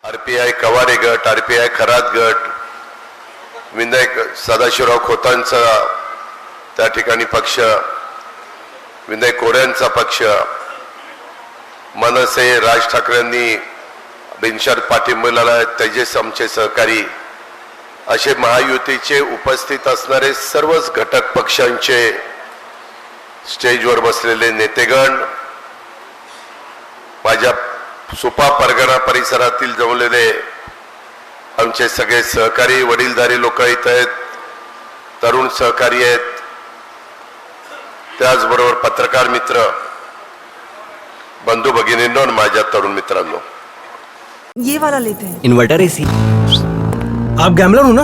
RPI Kawade गट, RPI Kharat गट, विनायक सदाशिवराव खोतांचा त्या ठिकाणी पक्ष, विनायक कोऱ्यांचा पक्ष, मनसे राज ठाकरेंनी बिनशर्त पाठिंबा तेजस आमचे सहकारी, असे महायुतीचे उपस्थित असणारे सर्वच घटक पक्षांचे स्टेजवर बसलेले नेतेगण, माझ्या सुपा परगणा परिसरातील जमलेले आमचे सगळे सहकारी, वडीलधारी लोक इथे आहेत, तरुण सहकारी आहेत, त्याचबरोबर पत्रकार मित्र, बंधू भगिनींनो आणि माझ्या तरुण मित्रांनो, ये वाला लेते हैं। Inverter AC. आप गैम्बलर हो ना?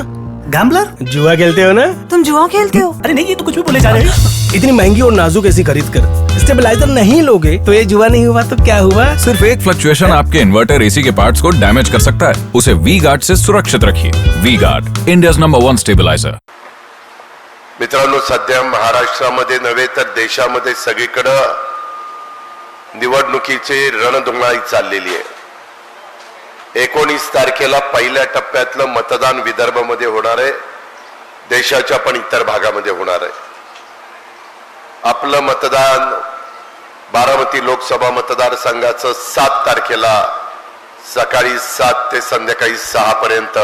गैम्बलर? जुआ खेलते हो ना? तुम जुआ खेलते हो? अरे नहीं, ये तो कुछ भी बोले जा रहे हैं। इतनी महंगी और नाजुक एसी खरीद कर स्टेबलाइजर नहीं लोगे तो ये जुआ नहीं हुआ तो क्या हुआ? सिर्फ एक फ्लक्चुएशन आपके इन्वर्टर एसी के पार्ट्स को डैमेज कर सकता है। उसे वी गार्ड से सुरक्षित रखिए। V Guard, India's number 1 stabiliser. मित्रांनो, सध्या महाराष्ट्रामध्ये नव्हे तर देशामध्ये सगळीकडे निवडणुकीची रणधुमाळी चाललेली आहे। 19 तारखेला पहिल्या टप्प्यातलं मतदान विदर्भामध्ये होणार आहे, देशाच्या पण इतर भागामध्ये होणार आहे। आपलं मतदान बारामती लोकसभा मतदारसंघाचं 7 तारखेला सकाळी 7 ते संध्याकाळी 6 पर्यंत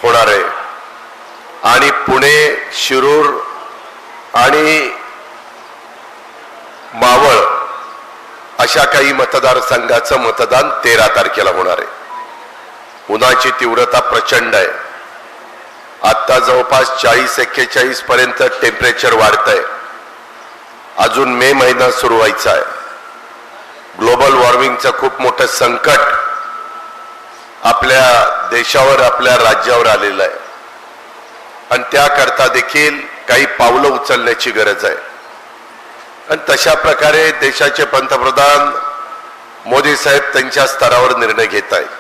होणार आहे आणि पुणे, शिरूर आणि मावळ अशा काही मतदारसंघाचं मतदान 13 तारखेला होणार आहे। उन्हाची तीव्रता प्रचंड आहे। आता जवळपास 40-41 पर्यंत टेम्परेचर वाढतंय। अजून मे महिना सुरू व्हायचा आहे। ग्लोबल वॉर्मिंगचं खूप मोठं संकट आपल्या देशावर, आपल्या राज्यावर आलेलं आहे आणि त्याकरता देखील काही पावलं उचलण्याची गरज आहे। आणि तशा प्रकारे देशाचे पंतप्रधान मोदी साहेब त्यांच्या स्तरावर निर्णय घेत आहेत।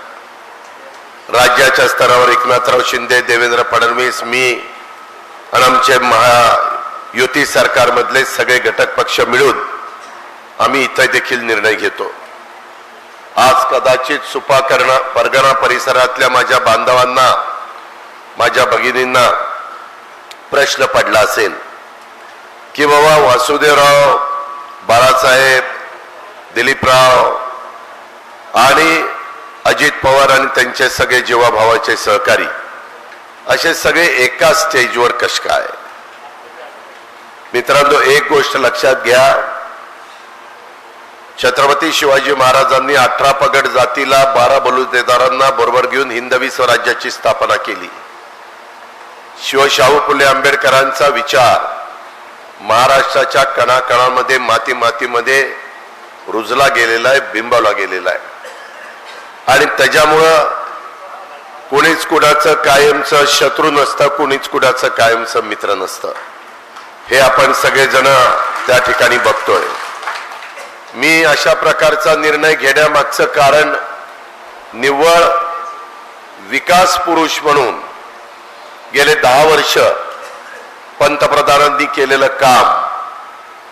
राज्याच्या स्तरावर एकनाथराव शिंदे, देवेंद्र फडणवीस, मी आणि आमचे महायुती सरकारमधले सगळे घटक पक्ष मिळून आम्ही इथे देखील निर्णय घेतो। आज कदाचित सुपा परगणा परिसरातल्या माझ्या बांधवांना, माझ्या भगिनींना प्रश्न पडला असेल की बाबा वासुदेवराव, बाळासाहेब, दिलीपराव आणि अजित पवार आणि त्यांचे सगळे जीवाभावाचे सहकारी असे सगळे एका स्टेजवर कसे काय? मित्रांनो, एक गोष्ट लक्षात घ्या, छत्रपती शिवाजी महाराजांनी 18 पगड जातीला 12 बलुतेदारांना बरोबर घेऊन हिंदवी स्वराज्याची स्थापना केली। शिवशाहू फुले आंबेडकरांचा विचार महाराष्ट्राच्या कणाकणामध्ये, मातीमध्ये रुजला गेलेला आहे, बिंबवला गेलेला आहे आणि त्याच्यामुळं कोणीच कुणाचं कायमचं शत्रू नसतं, कोणीच कुणाचं कायमचं मित्र नसतं। हे आपण सगळेजण त्या ठिकाणी बघतोय। मी अशा प्रकारचा निर्णय घेण्यामागचं कारण निव्वळ विकास पुरुष म्हणून गेले 10 वर्ष पंतप्रधानांनी केलेलं काम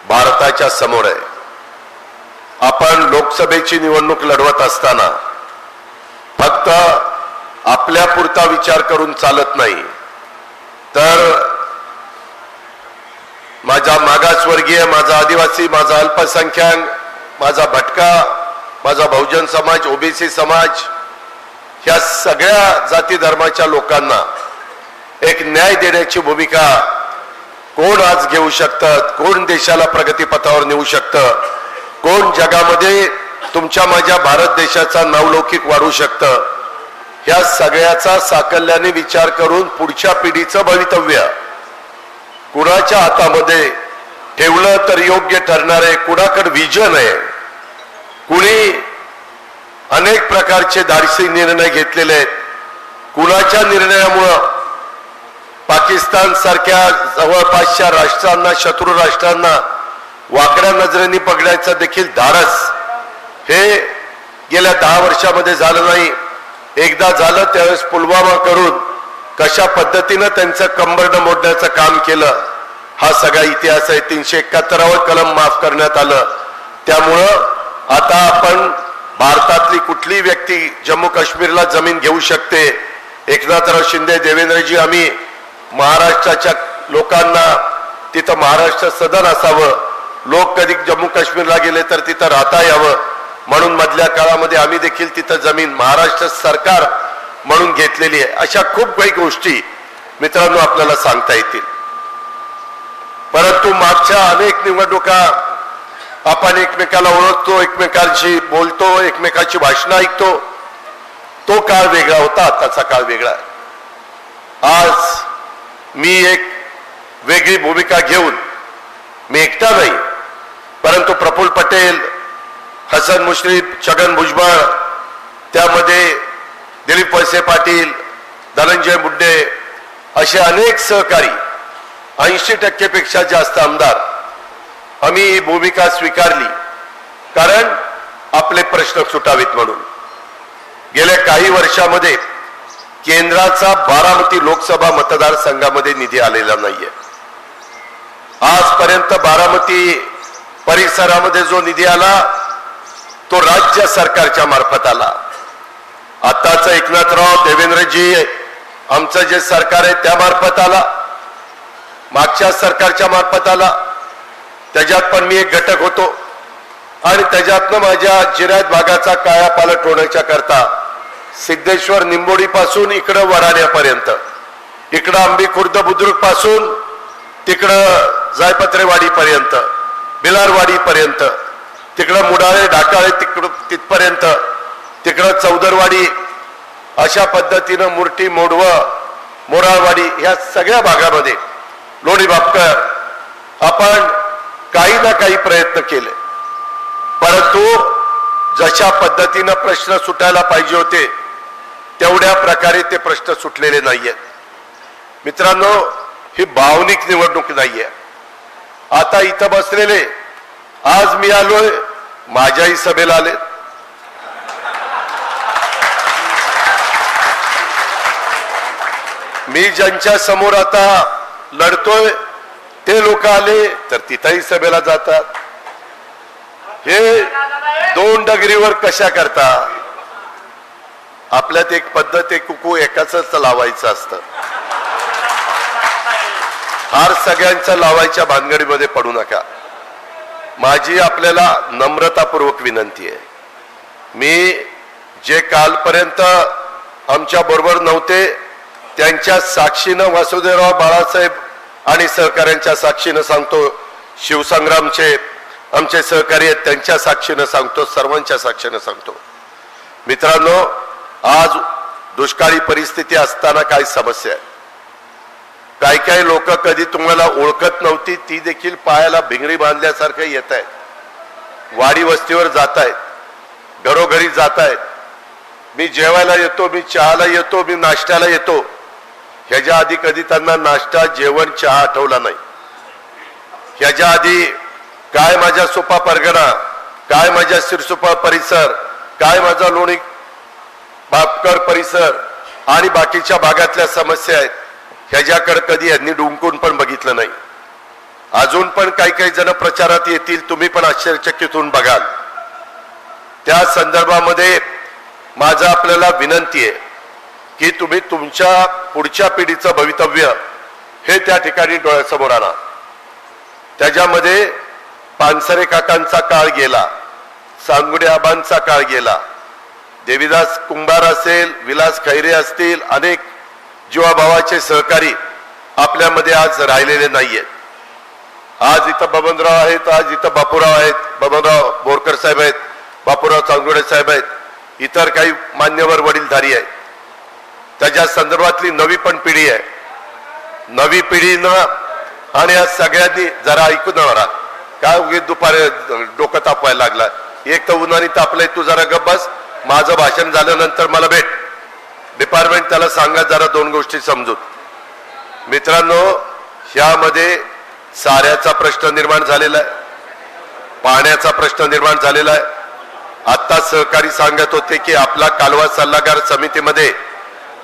भारताच्या समोर आहे। आपण लोकसभेची निवडणूक लढवत असताना फक्त आपल्या पुरता विचार करून चालत नाही, तर माझा मागासवर्गीय, माझा आदिवासी, माझा अल्पसंख्याक, माझा भटका, माझा बहुजन समाज, ओबीसी समाज, ह्या सगळ्या जाती धर्माच्या लोकांना एक न्याय देण्याची भूमिका कोण आज घेऊ शकतात, कोण देशाला प्रगतीपथावर नेऊ शकतं, कोण जगामध्ये तुमच्या माझ्या भारत देशाचा नावलौकिक वाढू शकतं, ह्या सगळ्याचा साकल्याने विचार करून पुढच्या पिढीचं भवितव्य कुणाच्या हातामध्ये ठेवलं तर योग्य ठरणार आहे, कुणाकडे विजन आहे, कुणी अनेक प्रकारचे धाडसी निर्णय घेतलेले आहेत, कुणाच्या निर्णयामुळं पाकिस्तान सारख्या जवळपासच्या राष्ट्रांना, शत्रू राष्ट्रांना वाकड्या नजरेने बघण्याचं देखील धाडस हे गेल्या 10 वर्षामध्ये झालं नाही। एकदा झालं त्यावेळेस पुलवामा करून कशा पद्धतीनं त्यांचं कंबरडं मोडण्याचं काम केलं हा सगळा इतिहास आहे। 371वर कलम माफ करण्यात आलं। त्यामुळं आता आपण भारतातली कुठली व्यक्ती जम्मू काश्मीरला जमीन घेऊ शकते. एकनाथराव शिंदे, देवेंद्रजी, आम्ही महाराष्ट्राच्या लोकांना तिथं महाराष्ट्र सदन असावं, लोक कधी जम्मू काश्मीरला गेले तर तिथं राहता यावं म्हणून मधल्या काळामध्ये आम्ही देखील तिथं जमीन महाराष्ट्र सरकार म्हणून घेतलेली आहे. अशा खूप काही गोष्टी मित्रांनो आपल्याला सांगता येतील. परंतु मागच्या अनेक निवडणुका आपण एकमेकाला ओळखतो, एकमेकांशी बोलतो, एकमेकाची भाषणं ऐकतो. तो काळ वेगळा होता, आताचा काळ वेगळा. आज मी एक वेगळी भूमिका घेऊन, मी एकटा नाही परंतु प्रफुल्ल पटेल, हसन मुश्रीफ, छगन भुजबळ, त्यामध्ये दिलीप वळसे पाटील, धनंजय मुंडे असे अनेक सहकारी, 80% पेक्षा जास्त आमदार, आम्ही ही भूमिका स्वीकारली कारण आपले प्रश्न सुटावेत म्हणून. गेल्या काही वर्षामध्ये केंद्राचा बारामती लोकसभा मतदारसंघामध्ये निधी आलेला नाहीये. आजपर्यंत बारामती परिसरामध्ये जो निधी आला तो राज्य सरकारच्या मार्फत आला. आताच एकनाथराव, देवेंद्रजी, आमचं जे सरकार आहे त्या मार्फत आला, मागच्या सरकारच्या मार्फत आला. त्याच्यात पण मी एक घटक होतो आणि त्याच्यातनं माझ्या जिरायत भागाचा कायापालट होण्याच्या करता सिद्धेश्वर निंबोडी पासून इकडं वराण्यापर्यंत, इकडं आंबी खुर्द बुद्रुक पासून तिकडं जायपत्रेवाडी पर्यंत, बिलारवाडी पर्यंत, तिकडं मुडाळे ढाकाळे तिकडं तिथपर्यंत, तिकडं चौदरवाडी, अशा पद्धतीनं मुर्टी, मोडवं, मोराळवाडी, ह्या सगळ्या भागामध्ये लोणी बापकर आपण काही ना काही प्रयत्न केले. परंतु जशा पद्धतीनं प्रश्न सुटायला पाहिजे होते तेवढ्या प्रकारे ते प्रश्न सुटलेले नाहीयेत. मित्रांनो, ही भावनिक निवडणूक नाहीये. आता इथं बसलेले, आज मी आलोय, माझ्याही सभेला आले. मी ज्यांच्या समोर आता लढतोय ते लोक आले तर तिथंही सभेला जातात. हे दोन डगरीवर कशा करता? आपल्यात एक पद्धत आहे, कुकू एकाच लावायचं असतं. हार सगळ्यांच्या लावायच्या भानगडीमध्ये पडू नका. माझी आपल्याला नम्रतापूर्वक विनंती आहे. मी जे कालपर्यंत आमच्या बरोबर नव्हते त्यांच्या साक्षीनं, वासुदेवराव बाळासाहेब आणि सहकाऱ्यांच्या साक्षीनं सांगतो, शिवसंग्रामचे आमचे सहकारी आहेत त्यांच्या साक्षीनं सांगतो, सर्वांच्या साक्षीनं सांगतो. मित्रांनो, आज दुष्काळी परिस्थिती असताना काय समस्या आहे? काही काही लोक कधी तुम्हाला ओळखत नव्हती ती देखील पायाला भिंगरी बांधल्यासारखं येत आहेत, वाडी वस्तीवर जात आहेत, घरोघरी जात आहेत. मी जेवायला येतो, मी चहाला येतो, मी नाश्त्याला येतो. ह्याच्या आधी कधी त्यांना नाश्ता, जेवण, चहा आठवला नाही. ह्याच्या आधी काय माझ्या सोपा परगणा, काय माझ्या सिरसोपा परिसर, काय माझा लोणी बापकर परिसर आणि बाकीच्या भागातल्या समस्या आहेत, ह्याच्याकडे कधी यांनी डुंकून पण बघितलं नाही. अजून पण काही काही जण प्रचारात येतील, तुम्ही पण आश्चर्यचकित होऊन बघाल. त्या संदर्भामध्ये माझा आपल्याला विनंती आहे की तुम्ही तुमच्या पुढच्या पिढीचं भवितव्य हे त्या ठिकाणी डोळ्यासमोर आणा. त्याच्यामध्ये पानसरे काकांचा काळ गेला, सांगुडे आबांचा काळ गेला, देवीदास कुंभार असेल, विलास खैरे असतील, अनेक जीवाभावाचे सहकारी आपल्यामध्ये आज राहिलेले नाहीयेत. आज इथं बबनराव आहेत, आज इथं बापूराव आहेत, बबनराव बोरकर साहेब आहेत, बापूराव चांगुडे साहेब आहेत, इतर काही मान्यवर वडीलधारी आहेत. त्याच्या संदर्भातली नवी पण पिढी आहे. नवी पिढीनं आणि या सगळ्यांनी जरा ऐकून राहा. काय उगीच दुपारी डोकं तापवायला लागला? एक तर उन्हाने तापलंय, तू जरा गप्प बस. माझं भाषण झाल्यानंतर मला भेट, डिपार्टमेंट त्याला सांगा जरा दोन गोष्टी समजून. मित्रांनो, ह्यामध्ये साऱ्याचा प्रश्न निर्माण झालेला आहे, पाण्याचा प्रश्न निर्माण झालेला आहे. आता सहकारी सांगत होते की आपला कालवा सल्लागार समितीमध्ये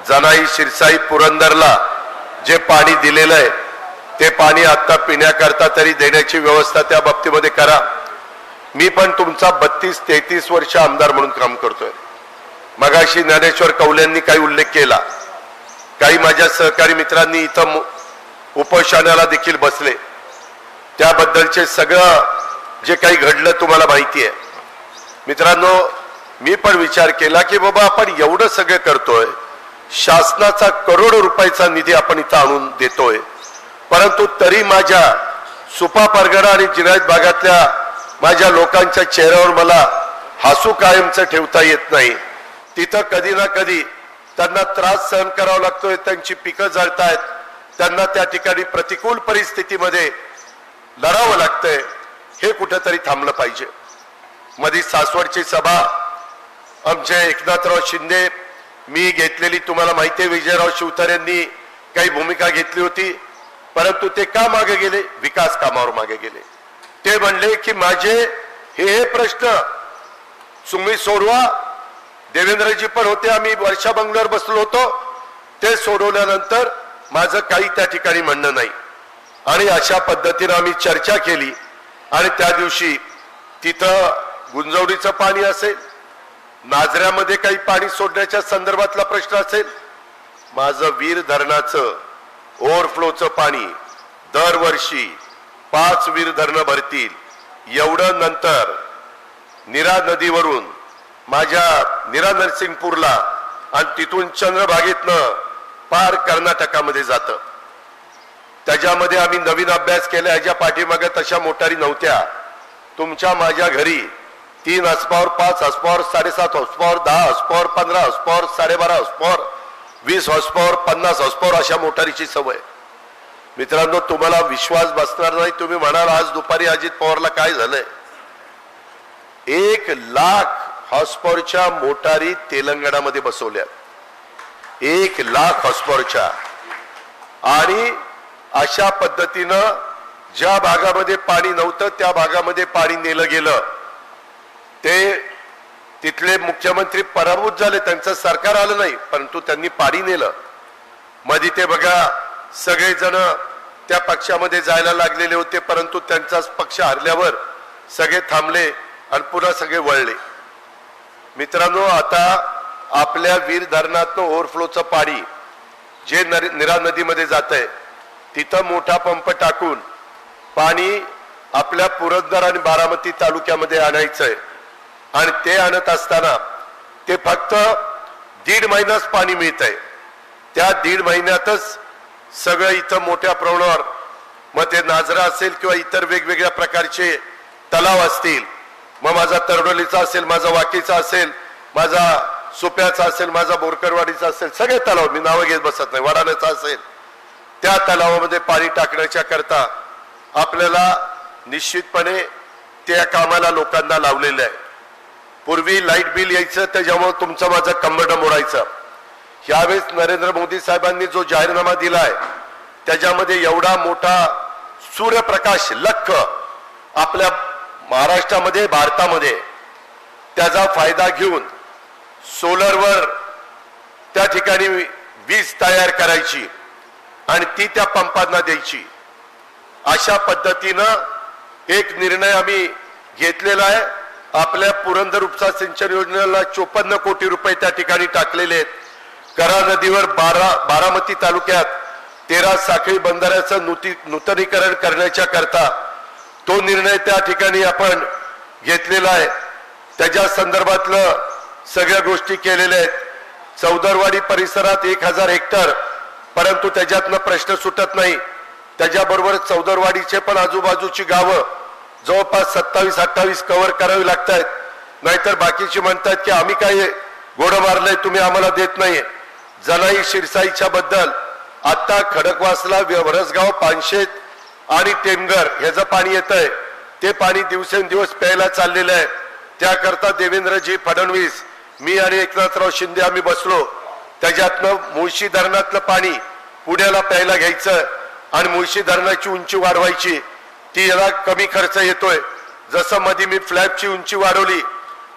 जनाई, शिरसाई, पुरंदरला जे पाणी दिलेलं आहे ते पाणी आता पिण्याकरता तरी देण्याची व्यवस्था त्या बाबतीमध्ये करा. मी पण तुमचा 32-33 वर्ष आमदार म्हणून काम करतोय. मगाशी ज्ञानेश्वर कौल्यांनी काही उल्लेख केला, काही माझ्या सहकारी मित्रांनी इथं उपोषणाला देखील बसले, त्याबद्दलचे सगळं जे काही घडलं तुम्हाला माहिती आहे. मित्रांनो, मी पण विचार केला की बाबा आपण एवढं सगळं करतोय, शासनाचा करोडो रुपयाचा निधी आपण इथं आणून देतोय, परंतु तरी माझ्या सुपा परगणा आणि जिरायत भागातल्या माझ्या लोकांच्या चेहऱ्यावर मला हसू कायमचं ठेवता येत नाही. तिथं कधी ना कधी त्यांना त्रास सहन करावा लागतोय, त्यांची पिकं जळतायत, त्यांना त्या ठिकाणी प्रतिकूल परिस्थितीमध्ये लढावं लागतंय. हे कुठेतरी थांबलं पाहिजे. मधी सासवडची सभा आमचे एकनाथराव शिंदे मी घेतलेली तुम्हाला माहिती आहे, विजयराव शिवतारेंनी काही भूमिका घेतली होती, परंतु ते का मागे गेले? विकास कामावर मागे गेले. ते म्हणले की माझे हे प्रश्न तुम्ही सोडवा. देवेंद्रजी पण होते, आम्ही वर्षा बंगल्यावर बसलो होतो, ते सोडवल्यानंतर माझं काही त्या ठिकाणी म्हणणं नाही. आणि अशा पद्धतीने आम्ही चर्चा केली आणि त्या दिवशी तिथं गुंजवडीचं पाणी असेल, नाझऱ्यामध्ये काही पाणी सोडण्याच्या संदर्भातला प्रश्न असेल, माझं वीर धरणाचं ओव्हरफ्लोचं पाणी दरवर्षी 5 वीर धरणं भरतील एवढं, नंतर नीरा नदीवरून माझ्या नीरा नरसिंगपूरला आणि तिथून चंद्रभागेतनं पार कर्नाटकामध्ये जातं. त्याच्यामध्ये आम्ही नवीन अभ्यास केला. ह्याच्या पाठीमागे तशा मोटारी नव्हत्या. तुमच्या माझ्या घरी 3 हॉर्सपॉवर, 5 हॉर्सपॉवर, 7.5 हॉर्सपॉवर, 10 हॉर्सपॉवर, 15 हॉर्सपॉवर, 12.5 हॉर्सपॉवर, 20 हॉर्सपॉवर, 50 हॉर्सपॉवर अशा मोटारीची सवय. मित्रांनो, तुम्हाला विश्वास बसणार नाही. तुम्ही म्हणाल आज दुपारी अजित पवारला काय झालंय? 1 लाख हॉर्सपॉवरच्या मोटारी तेलंगणामध्ये बसवल्या, 1 लाख हॉर्सपॉवरच्या. आणि अशा पद्धतीनं ज्या भागामध्ये पाणी नव्हतं त्या भागामध्ये पाणी नेलं गेलं. ते तिथले मुख्यमंत्री पराभूत झाले, त्यांचं सरकार आलं नाही, परंतु त्यांनी पाणी नेलं. मध्ये ते बघा सगळेजण त्या पक्षामध्ये जायला लागलेले होते, परंतु त्यांचाच पक्ष हरल्यावर सगळे थांबले आणि पुन्हा सगळे वळले. मित्रांनो, आता आपल्या वीर धरणातनं ओव्हरफ्लोचं पाणी जे नीरा नदीमध्ये जात आहे, तिथं मोठा पंप टाकून पाणी आपल्या पुरंदर आणि बारामती तालुक्यामध्ये आणायचंय. आणि ते आणत असताना ते फक्त 1.5 महिनाच पाणी मिळत आहे. त्या 1.5 महिन्यातच सगळं इथं मोठ्या प्रमाणावर, मग ते नाझरा असेल किंवा इतर वेगवेगळ्या प्रकारचे तलाव असतील, मग माझा तरडोलीचा असेल, माझा वाकीचा असेल, माझा सुप्याचा असेल, माझा बोरकरवाडीचा असेल, सगळे तलाव, मी नावं घेत बसत नाही, वाडाण्याचा असेल, त्या तलावामध्ये पाणी टाकण्याच्या करता आपल्याला निश्चितपणे त्या कामाला लोकांना लावलेलं आहे. पूर्वी लाईट बिल यायचं, त्याच्यामुळे तुमचं माझं कंबरडं मोडायचं. यावेळेस नरेंद्र मोदी साहेबांनी जो जाहीरनामा दिलाय त्याच्यामध्ये एवढा मोठा सूर्यप्रकाश लख आपल्या महाराष्ट्रामध्ये, भारतामध्ये त्याचा फायदा घेऊन सोलरवर त्या ठिकाणी वीज तयार करायची आणि ती त्या पंपांना द्यायची. अशा पद्धतीनं एक निर्णय आम्ही घेतलेला आहे. आपल्या पुरंदर उपसा सिंचन योजनेला 54 कोटी रुपये त्या ठिकाणी टाकलेले आहेत. करा नदीवर बारामती तालुक्यात 13 साखळी बंधाऱ्याचं नूतनीकरण करण्याच्या करता तो निर्णय त्या ठिकाणी आपण घेतलेला आहे. त्याच्या संदर्भातलं सगळ्या गोष्टी केलेल्या आहेत. चौदरवाडी परिसरात 1000 हेक्टर, परंतु त्याच्यातनं प्रश्न सुटत नाही. त्याच्याबरोबर चौदरवाडीचे पण आजूबाजूची गावं जवळपास 27-28 कव्हर करावी लागत आहेत. नाहीतर बाकीची म्हणतात की आम्ही काय घोडं मारलंय, तुम्ही आम्हाला देत नाहीये. जनाई शिरसाईच्या बद्दल आता खडकवासला, वरसगाव, पानशेत आणि टेमघर ह्याचं पाणी येत आहे. ते पाणी दिवसेंदिवस प्यायला चाललेलं आहे. त्याकरता देवेंद्रजी फडणवीस, मी आणि एकनाथराव शिंदे आम्ही बसलो. त्याच्यातनं मुळशी धरणातलं पाणी पुण्याला प्यायला घ्यायचं आणि मुळशी धरणाची उंची वाढवायची. ती याला कमी खर्च येतोय. जसं मध्ये मी फ्लॅटची उंची वाढवली,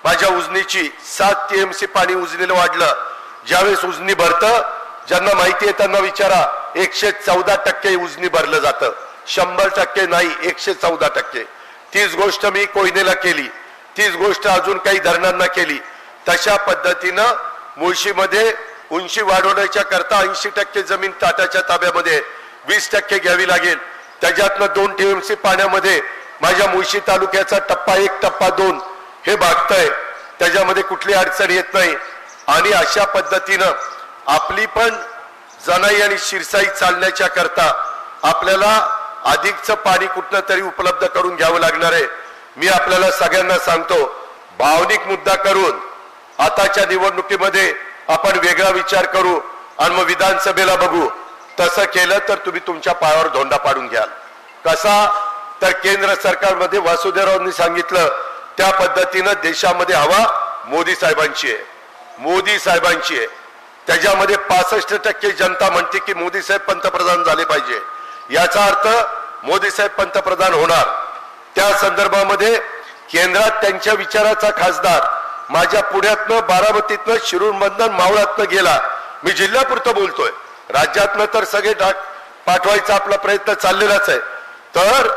माझ्या उजनीची 7 TMC पाणी उजनीला वाढलं. ज्यावेळेस उजनी भरतं, ज्यांना माहिती आहे त्यांना विचारा, 114% उजनी भरलं जातं, 100% नाही, 114%. तीच गोष्ट मी कोयनेला केली, तीच गोष्ट अजून काही धरणांना केली. तशा पद्धतीनं मुळशीमध्ये उंची वाढवण्याच्या करता 80% जमीन टाटाच्या ताब्यामध्ये 20% घ्यावी लागेल. त्याच्यातनं 2 TMC पाण्यामध्ये माझ्या मुळशी तालुक्याचा टप्पा 1 टप्पा 2 हे भागतंय. त्याच्यामध्ये कुठली अडचण येत नाही. आणि अशा पद्धतीनं आपली पण जनाई आणि शिरसाई चालण्याच्या करता आपल्याला अधिकचं पाणी कुठनं तरी उपलब्ध करून घ्यावं लागणार आहे. मी आपल्याला सगळ्यांना सांगतो, भावनिक मुद्दा करून आताच्या निवडणुकीमध्ये आपण वेगळा विचार करू आणि मग विधानसभेला बघू. तसं केलं तर तुम्ही तुमच्या पायावर धोंडा पाडून घ्याल. कसा तर केंद्र सरकारमध्ये वासुदेवरावांनी सांगितलं त्या पद्धतीनं देशामध्ये हवा मोदी साहेबांची आहे, मोदी साहेबांची आहे. त्याच्यामध्ये 65% जनता म्हणते की मोदी साहेब पंतप्रधान झाले पाहिजे. याचा अर्थ मोदी साहेब पंतप्रधान होणार. त्या संदर्भामध्ये केंद्रात त्यांच्या विचाराचा खासदार माझ्या पुण्यातनं, बारामतीतनं, शिरूरमधनं, मावळातनं गेला. मी जिल्ह्यापुरतं बोलतोय, राज्यातनं तर सगळे पाठवायचा आपला प्रयत्न चाललेलाच आहे. तर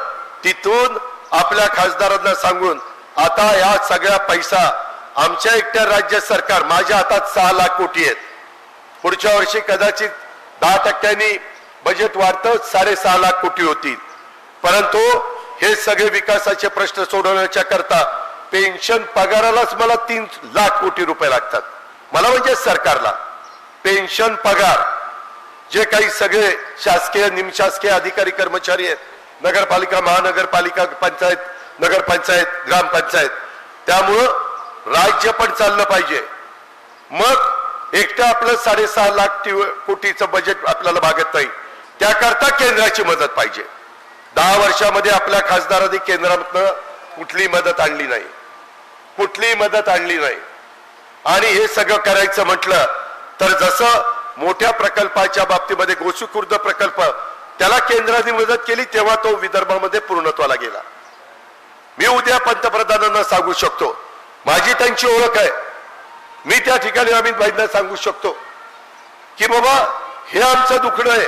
तिथून आपल्या खासदारांना सांगून आता या सगळ्या पैसा आमच्या एकट्या राज्य सरकार, माझ्या हातात 6 लाख कोटी आहेत. पुढच्या वर्षी कदाचित 10% बजेट वाढतं, 6.5 लाख कोटी होतील. परंतु हे सगळे विकासाचे प्रश्न सोडवण्याच्या करता पेन्शन पगारालाच मला 3 लाख कोटी रुपये लागतात. मला म्हणजे सरकारला पेन्शन पगार जे काही सगळे शासकीय निमशासकीय अधिकारी कर्मचारी आहेत, नगरपालिका, महानगरपालिका, पंचायत, नगरपंचायत, ग्रामपंचायत, त्यामुळं राज्य पण चाललं पाहिजे. मग एकटं आपलं 6.5 लाख कोटीचं बजेट आपल्याला भागत नाही. त्याकरता केंद्राची मदत पाहिजे. 10 वर्षामध्ये आपल्या खासदारांनी केंद्रातनं कुठली मदत आणली नाही, कुठली मदत आणली नाही. आणि हे सगळं करायचं म्हटलं तर जसं मोठ्या प्रकल्पाच्या बाबतीमध्ये गोसी खुर्द प्रकल्प त्याला केंद्राने मदत केली तेव्हा तो विदर्भामध्ये पूर्णत्वाला गेला. मी उद्या पंतप्रधानांना सांगू शकतो, माझी त्यांची ओळख आहे. मी त्या ठिकाणी अमित भाईंना सांगू शकतो की बाबा हे आमचं दुखणं आहे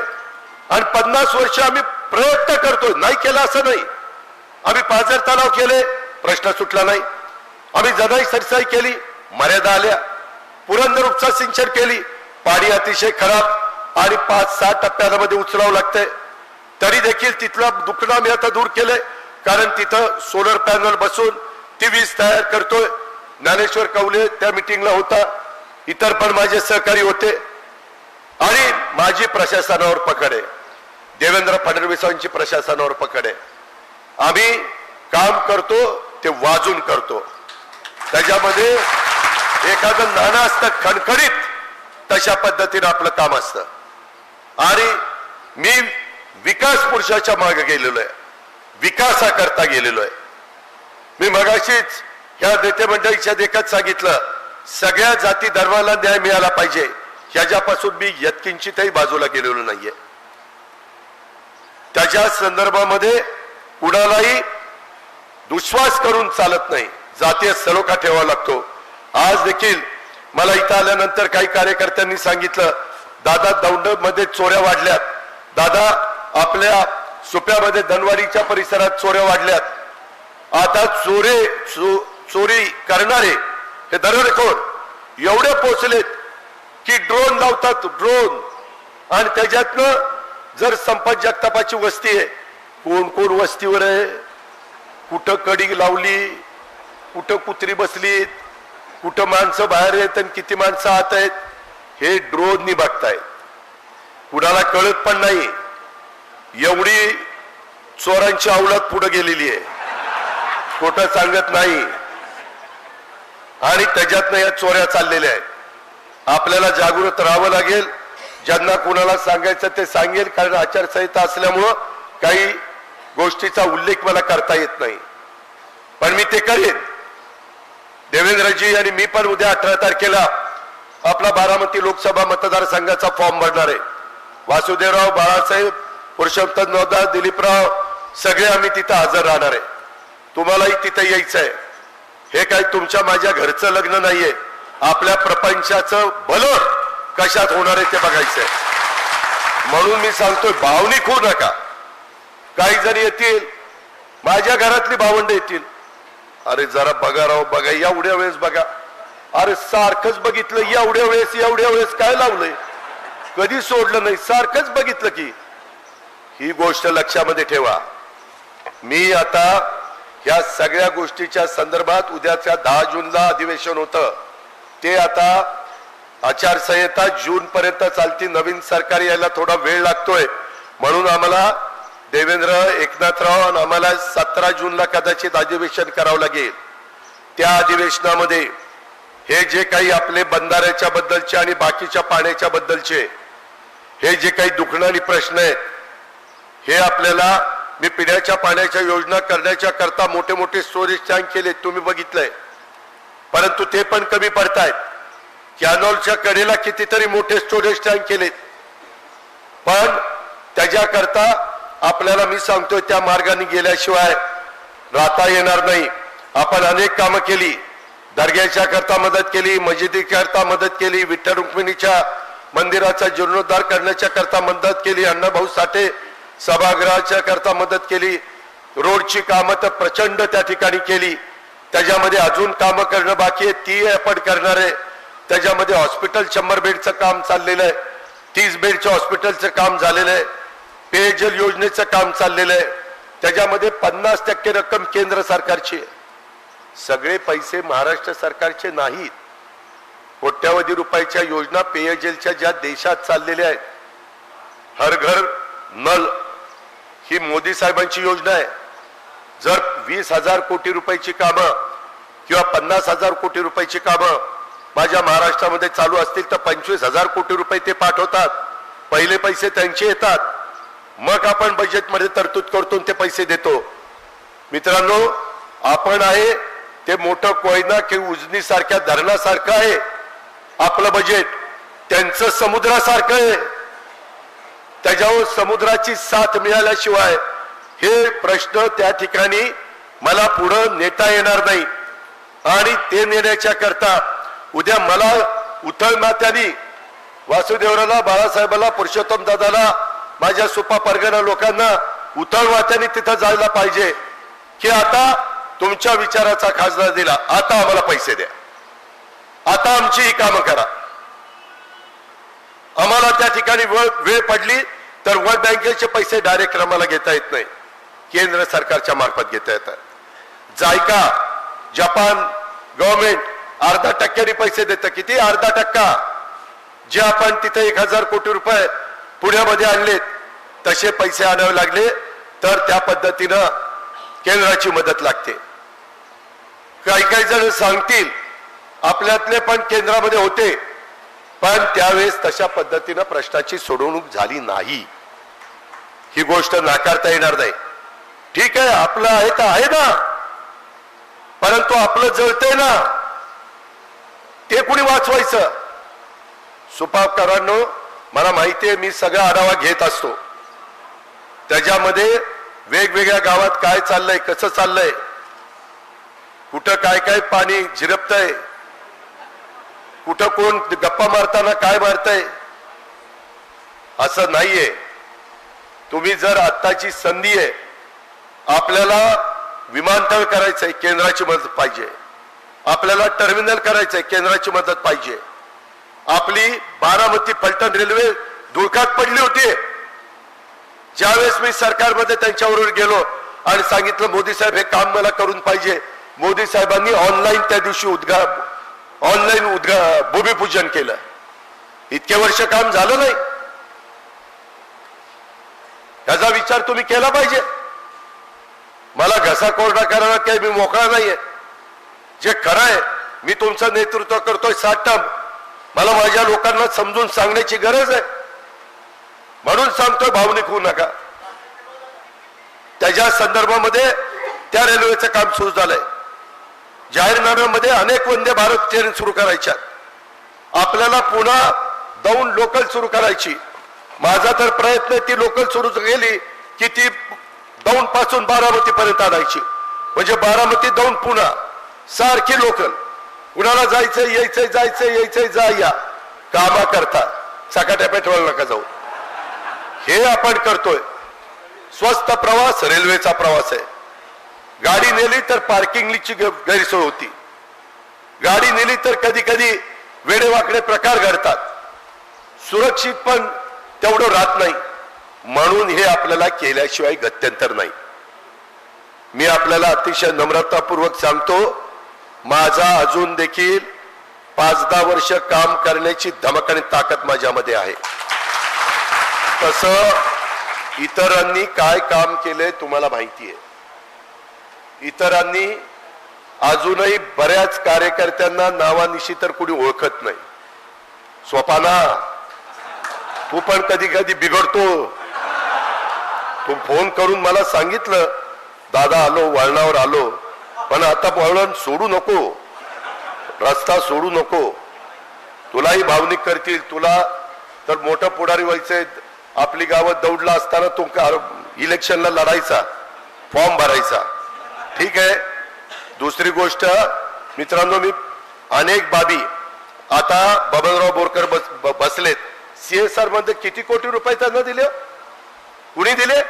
आणि 50 वर्ष आम्ही प्रयत्न करतोय. नाही केला असं नाही. आम्ही पाझर तलाव केले, प्रश्न सुटला नाही. आम्ही जनाई सरसाई केली, मर्यादा आल्या. पुरंदर उपसा सिंचन केली, पाणी अतिशय खराब आणि 5-6 टप्प्यांमध्ये उचलावं लागतंय. तरी देखील तिथलं दुखणं आम्ही आता दूर केलंय. कारण तिथं सोलर पॅनल बसून ती वीज तयार करतोय. ज्ञानेश्वर कवले त्या मिटिंगला होता, इतर पण माझे सहकारी होते. आणि माझी प्रशासनावर पकड आहे, देवेंद्र फडणवीसांची प्रशासनावर पकड आहे. आम्ही काम करतो ते वाजून करतो. त्याच्यामध्ये एखादं नाणं असतं खणखणीत, तशा पद्धतीनं आपलं काम असतं. आणि मी विकास पुरुषाच्या मागे गेलेलो आहे, विकासाकरता गेलेलो आहे. मी मगाशीच या नेते मंडळीच्या देखत सांगितलं, सगळ्या जाती धर्माला न्याय मिळाला पाहिजे. ह्याच्यापासून मी यत्किंचितही बाजूला गेलेलो नाहीये. त्याच्या संदर्भामध्ये कुणालाही दुश्वास करून चालत नाही, जातीय सलोखा ठेवावा लागतो. आज देखील मला इथं आल्यानंतर काही कार्यकर्त्यांनी सांगितलं, दादा दौंडमध्ये चोऱ्या वाढल्यात, दादा आपल्या सुप्यामध्ये धनवाडीच्या परिसरात चोऱ्या वाढल्यात. आता चोरी करणारे हे दरोडेखोर एवढे पोचलेत की ड्रोन लावतात, ड्रोन. आणि त्याच्यातनं जर संपत जगतापाची वस्ती आहे, कोण कोण वस्तीवर आहे, कुठं कडी लावली, कुठं कुत्री बसलीत, कुठं माणसं बाहेर आहेत आणि किती माणसं आत आहेत, हे ड्रोननी बघतायत. कुणाला कळत पण नाही. एवढी चोरांची अवलाद पुढे गेलेली आहे, खोटं सांगत नाही. आणि त्याच्यातनं या चोऱ्या चाललेल्या आहेत. आपल्याला जागृत राहावं लागेल. ज्यांना कुणाला सांगायचं ते सांगेल, कारण आचारसंहिता असल्यामुळं काही गोष्टीचा उल्लेख मला करता येत नाही, पण मी ते करेन. देवेंद्रजी आणि मी पण उद्या 18 तारखेला आपला बारामती लोकसभा मतदारसंघाचा फॉर्म भरणार आहे. वासुदेवराव, बाळासाहेब, पुरुषोत्तम नवदा, दिलीपराव सगळे आम्ही तिथं हजर राहणार आहे. तुम्हालाही तिथं यायचं आहे. हे काही तुमच्या माझ्या घरचं लग्न नाहीये. आपल्या प्रपंचाचं भलं कशात होणार आहे ते बघायचंय. म्हणून मी सांगतोय, भावनिक होऊ नका. काही जण येतील माझ्या घरातली भावंड येतील, अरे जरा बघा राव बघा, एवढ्या वेळेस बघा, अरे सारखंच बघितलं, एवढ्या वेळेस काय लावलंय, कधी सोडलं नाही, सारखंच बघितलं की. ही गोष्ट लक्षामध्ये ठेवा. मी आता या सगळ्या गोष्टीच्या संदर्भात उद्याच्या 10 जूनला अधिवेशन होतं, ते आता आचारसंहिता जून पर्यंत चालती, नवीन सरकार यायला थोडा वेळ लागतोय, म्हणून आम्हाला देवेंद्र एकनाथराव आणि आम्हाला 17 जूनला कदाचित अधिवेशन करावं लागेल. त्या अधिवेशनामध्ये हे जे काही आपले बंधाऱ्याच्या बद्दलचे आणि बाकीच्या पाण्याच्या बद्दलचे हे जे काही दुखणारी प्रश्न आहेत, हे आपल्याला, मी पिण्याच्या पाण्याच्या योजना करण्याच्या करता मोठे मोठे स्टोरेज टँक केले, तुम्ही बघितलंय, परंतु ते पण कमी पडतायत. कॅनॉलच्या कडेला कितीतरी मोठे स्टोरेज टँक केलेत, पण त्याच्याकरता आपल्याला मी सांगतोय त्या मार्गाने गेल्याशिवाय राहता येणार नाही. आपण अनेक कामं केली, दर्ग्याच्या करता मदत केली, मस्जिदी करता मदत केली, विठ्ठल रुक्मिणीच्या मंदिराचा जीर्णोद्धार करण्याच्या करता मदत केली, अण्णाभाऊ साठे सभागृहाच्या करता मदत केली, रोडची कामं तर प्रचंड त्या ठिकाणी केली. त्याच्यामध्ये अजून कामं करणं बाकी आहे, ती आपण करणार आहे. त्याच्यामध्ये हॉस्पिटल 100 बेडचं काम चाललेलं आहे, 30 बेडच्या हॉस्पिटलचं काम झालेलं आहे, पेयजल योजनेचं काम चाललेलं आहे, त्याच्यामध्ये 50% रक्कम केंद्र सरकारची आहे. सगळे पैसे महाराष्ट्र सरकारचे नाहीत. कोट्यावधी रुपयाच्या योजना पेयजलच्या ज्या देशात चाललेल्या आहेत, हर घर नल ही मोदी साहेबांची योजना आहे. जर 20,000 कोटी रुपयाची कामं किंवा 50,000 कोटी रुपयाची कामं माझ्या महाराष्ट्रामध्ये चालू असतील तर 25,000 कोटी रुपये ते पाठवतात. पहिले पैसे त्यांचे येतात, मग आपण बजेटमध्ये तरतूद करतो, ते पैसे देतो. मित्रांनो, आपण आहे ते मोठं कोयना किंवा उजनी सारख्या धरणासारखं आहे आपलं बजेट, त्यांचं समुद्रासारखं आहे. त्याच्यावर समुद्राची साथ मिळाल्याशिवाय हे प्रश्न त्या ठिकाणी मला पुढं नेता येणार नाही. आणि ते नेण्याच्या करता उद्या मला उथळ माथ्यानी वासुदेवराला, बाळासाहेबाला, पुरुषोत्तम दादाला, माझ्या सुपा परगणा लोकांना उथळ माथ्यानी तिथं जायला पाहिजे की आता तुमच्या विचाराचा खासदार दिला, आता आम्हाला पैसे द्या, आता आमची ही कामं करा. आम्हाला त्या ठिकाणी वेळ पडली तर वर्ल्ड बँकेचे पैसे डायरेक्ट आम्हाला घेता येत नाही, केंद्र सरकारच्या मार्फत घेता येतात. जायका जपान गव्हर्नमेंट 0.5% पैसे देतं. किती? 0.5%. जे आपण तिथे 1,000 कोटी रुपये पुण्यामध्ये आणलेत तसे पैसे आणावे लागले तर त्या पद्धतीनं केंद्राची मदत लागते. काही जण सांगतील आपल्यातले पण केंद्रामध्ये होते, पण त्यावेळेस तशा पद्धतीनं प्रश्नाची सोडवणूक झाली नाही. ही गोष्ट नाकारता येणार नाही. ठीक आहे, आपलं आहे तर आहे ना, परंतु आपलं जळतंय ना, ते कुणी वाचवायचं? सुपाकरांनो, मला माहिती आहे, मी सगळा आढावा घेत असतो. त्याच्यामध्ये वेगवेगळ्या गावात काय चाललंय, कसं चाललंय, कुठं काय काय पाणी झिरपतंय, कुठं कोण गप्पा मारताना काय मारतंय, असं नाहीये. तुम्ही जर आत्ताची संधी आहे, आपल्याला विमानतळ करायचंय, केंद्राची मदत पाहिजे. आपल्याला टर्मिनल करायचंय, केंद्राची मदत पाहिजे. आपली बारामती फलटण रेल्वे धुळकात पडली होती. ज्यावेळेस मी सरकारमध्ये त्यांच्याबरोबर गेलो आणि सांगितलं मोदी साहेब हे काम मला करून पाहिजे, मोदी साहेबांनी ऑनलाईन त्या दिवशी भूमिपूजन केलं. इतके वर्ष काम झालं नाही, याचा विचार तुम्ही केला पाहिजे. मला घसा कोरडा करायला काही मी मोकळा नाहीये. जे खरं आहे, मी तुमचं नेतृत्व करतोय 60 टर्म, मला माझ्या लोकांना समजून सांगण्याची गरज आहे, म्हणून सांगतोय भावनिक होऊ नका. त्याच्या संदर्भामध्ये त्या रेल्वेचं काम सुरू झालंय. जाहीरनाम्यामध्ये अनेक वंदे भारत ट्रेन सुरू करायच्या, आपल्याला पुन्हा दौंड लोकल सुरू करायची. माझा तर प्रयत्न ती लोकल सुरू केली की ती दौंड पासून बारामती पर्यंत आणायची, म्हणजे बारामती दौंड पुन्हा सारखी लोकल. कुणाला जायचंय यायचंय, जायचंय यायचंय, जा या कामा करता, सकाट्या पेट्रोल नका जाऊ. हे आपण करतोय. स्वस्त प्रवास रेल्वेचा प्रवास आहे. गाडी नेली तर पार्किंगची गैरसोय होती, गाडी नेली तर कधी कधी वेडेवाकडे प्रकार घडतात, सुरक्षित पण तेवढं राहत नाही. म्हणून हे आपल्याला केल्याशिवाय गत्यंतर नाही. मी आपल्याला अतिशय नम्रतापूर्वक सांगतो, माझा अजून देखील 5-10 वर्ष काम करण्याची धमक आणि ताकद माझ्यामध्ये आहे. तसं इतरांनी काय काम केले तुम्हाला माहिती आहे. इतरांनी अजूनही बऱ्याच कार्यकर्त्यांना नावानिशी तर कुणी ओळखत नाही. स्वपाना, तू पण कधी कधी बिघडतो. तू फोन करून मला सांगितलं, दादा आलो, वळणावर आलो, पण आता वळण सोडू नको, रस्ता सोडू नको. तुलाही भावनिक करतील, तुला तर मोठं पुढारी व्हायचंय. आपली गावं दौडला असताना तू इलेक्शनला लढायचा, फॉर्म भरायचा. ठीक आहे. दुसरी गोष्ट मित्रांनो, मी अनेक बाबी आता बबनराव बोरकर बसलेत. CSR मध्ये किती कोटी रुपये त्यांना दिले? कुणी दिले?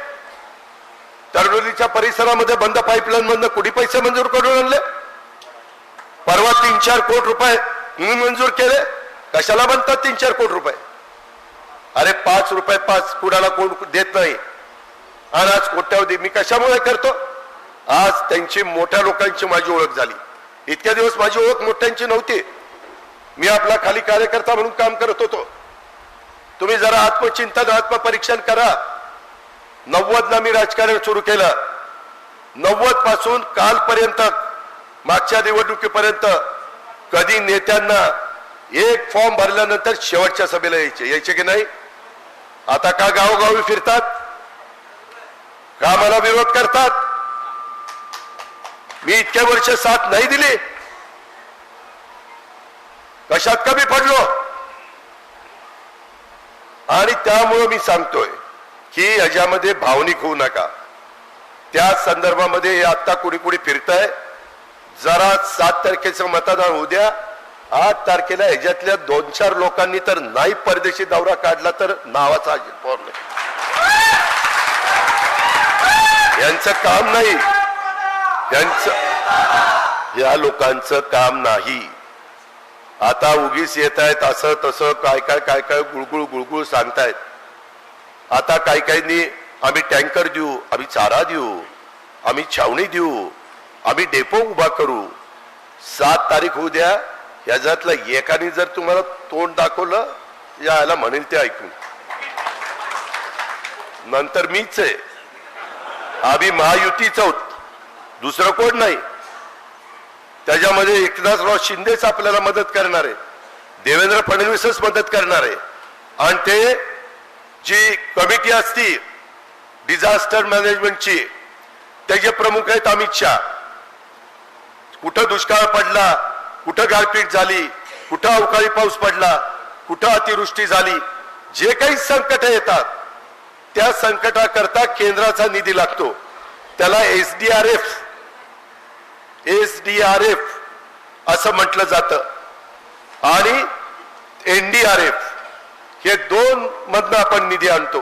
तरडोलीच्या परिसरामध्ये बंद पाईपलाईन मधनं कुणी पैसे मंजूर करून आणले? परवा 3-4 कोटी रुपये तुम्ही मंजूर केले. कशाला म्हणतात 3-4 कोटी रुपये? अरे 5 रुपये 5 कुणाला कोण देत नाही. आणि आज कोट्यावधी मी कशामुळे करतो? आज त्यांची मोठ्या लोकांची माझी ओळख झाली. इतक्या दिवस माझी ओळख मोठ्यांची नव्हती. मी आपला खाली कार्यकर्ता म्हणून काम करत होतो. तुम्ही जरा आत्मचिंतन, आत्मपरीक्षण करा. 90ला मी राजकारण सुरू केलं. 90 पासून कालपर्यंत, मागच्या निवडणुकीपर्यंत कधी नेत्यांना एक फॉर्म भरल्यानंतर शेवटच्या सभेला यायचे की नाही? आता का गावोगावी फिरतात? का मला विरोध करतात? मी इतक्या वर्ष साथ नाही दिली. कशात कमी पडलो? आणि त्यामुळे मी सांगतोय की याच्यामध्ये भावनिक होऊ नका. त्या संदर्भामध्ये आता कुणी कुणी फिरताय. जरा 7 तारखेचं मतदान होऊ द्या. 8 तारखेला ह्याच्यातल्या 2-4 लोकांनी तर नाही परदेशी दौरा काढला तर नावाचा अजित पवार नाही. यांचं काम नाही, या लोकांचं काम नाही. आता उगीच येत आहेत असं तसं काय काय गुळगुळ सांगतायत. आता काहींनी आम्ही टँकर देऊ, आम्ही चारा देऊ, आम्ही छावणी देऊ, आम्ही डेपो उभा करू. 7 तारीख होऊ द्या. याच्यातलं एकाने जर तुम्हाला तोंड दाखवलं, यायला म्हणेल ते ऐकून. नंतर मीच आहे. आम्ही महायुतीच आहोत, दुसरं कोण नाही. त्याच्यामध्ये एकनाथराव शिंदेच आपल्याला मदत करणार आहे, देवेंद्र फडणवीसच मदत करणार आहे. आणि ते जी कमिटी असती डिझास्टर मॅनेजमेंटची, त्याचे प्रमुख आहेत अमित शहा. कुठं दुष्काळ पडला, कुठं गारपीट झाली, कुठं अवकाळी पाऊस पडला, कुठं अतिवृष्टी झाली, जे काही संकट येतात त्या संकटाकरता केंद्राचा निधी लागतो. त्याला SDRF असं म्हटलं जातं. आणि NDRF हे 2 मधनं आपण निधी आणतो.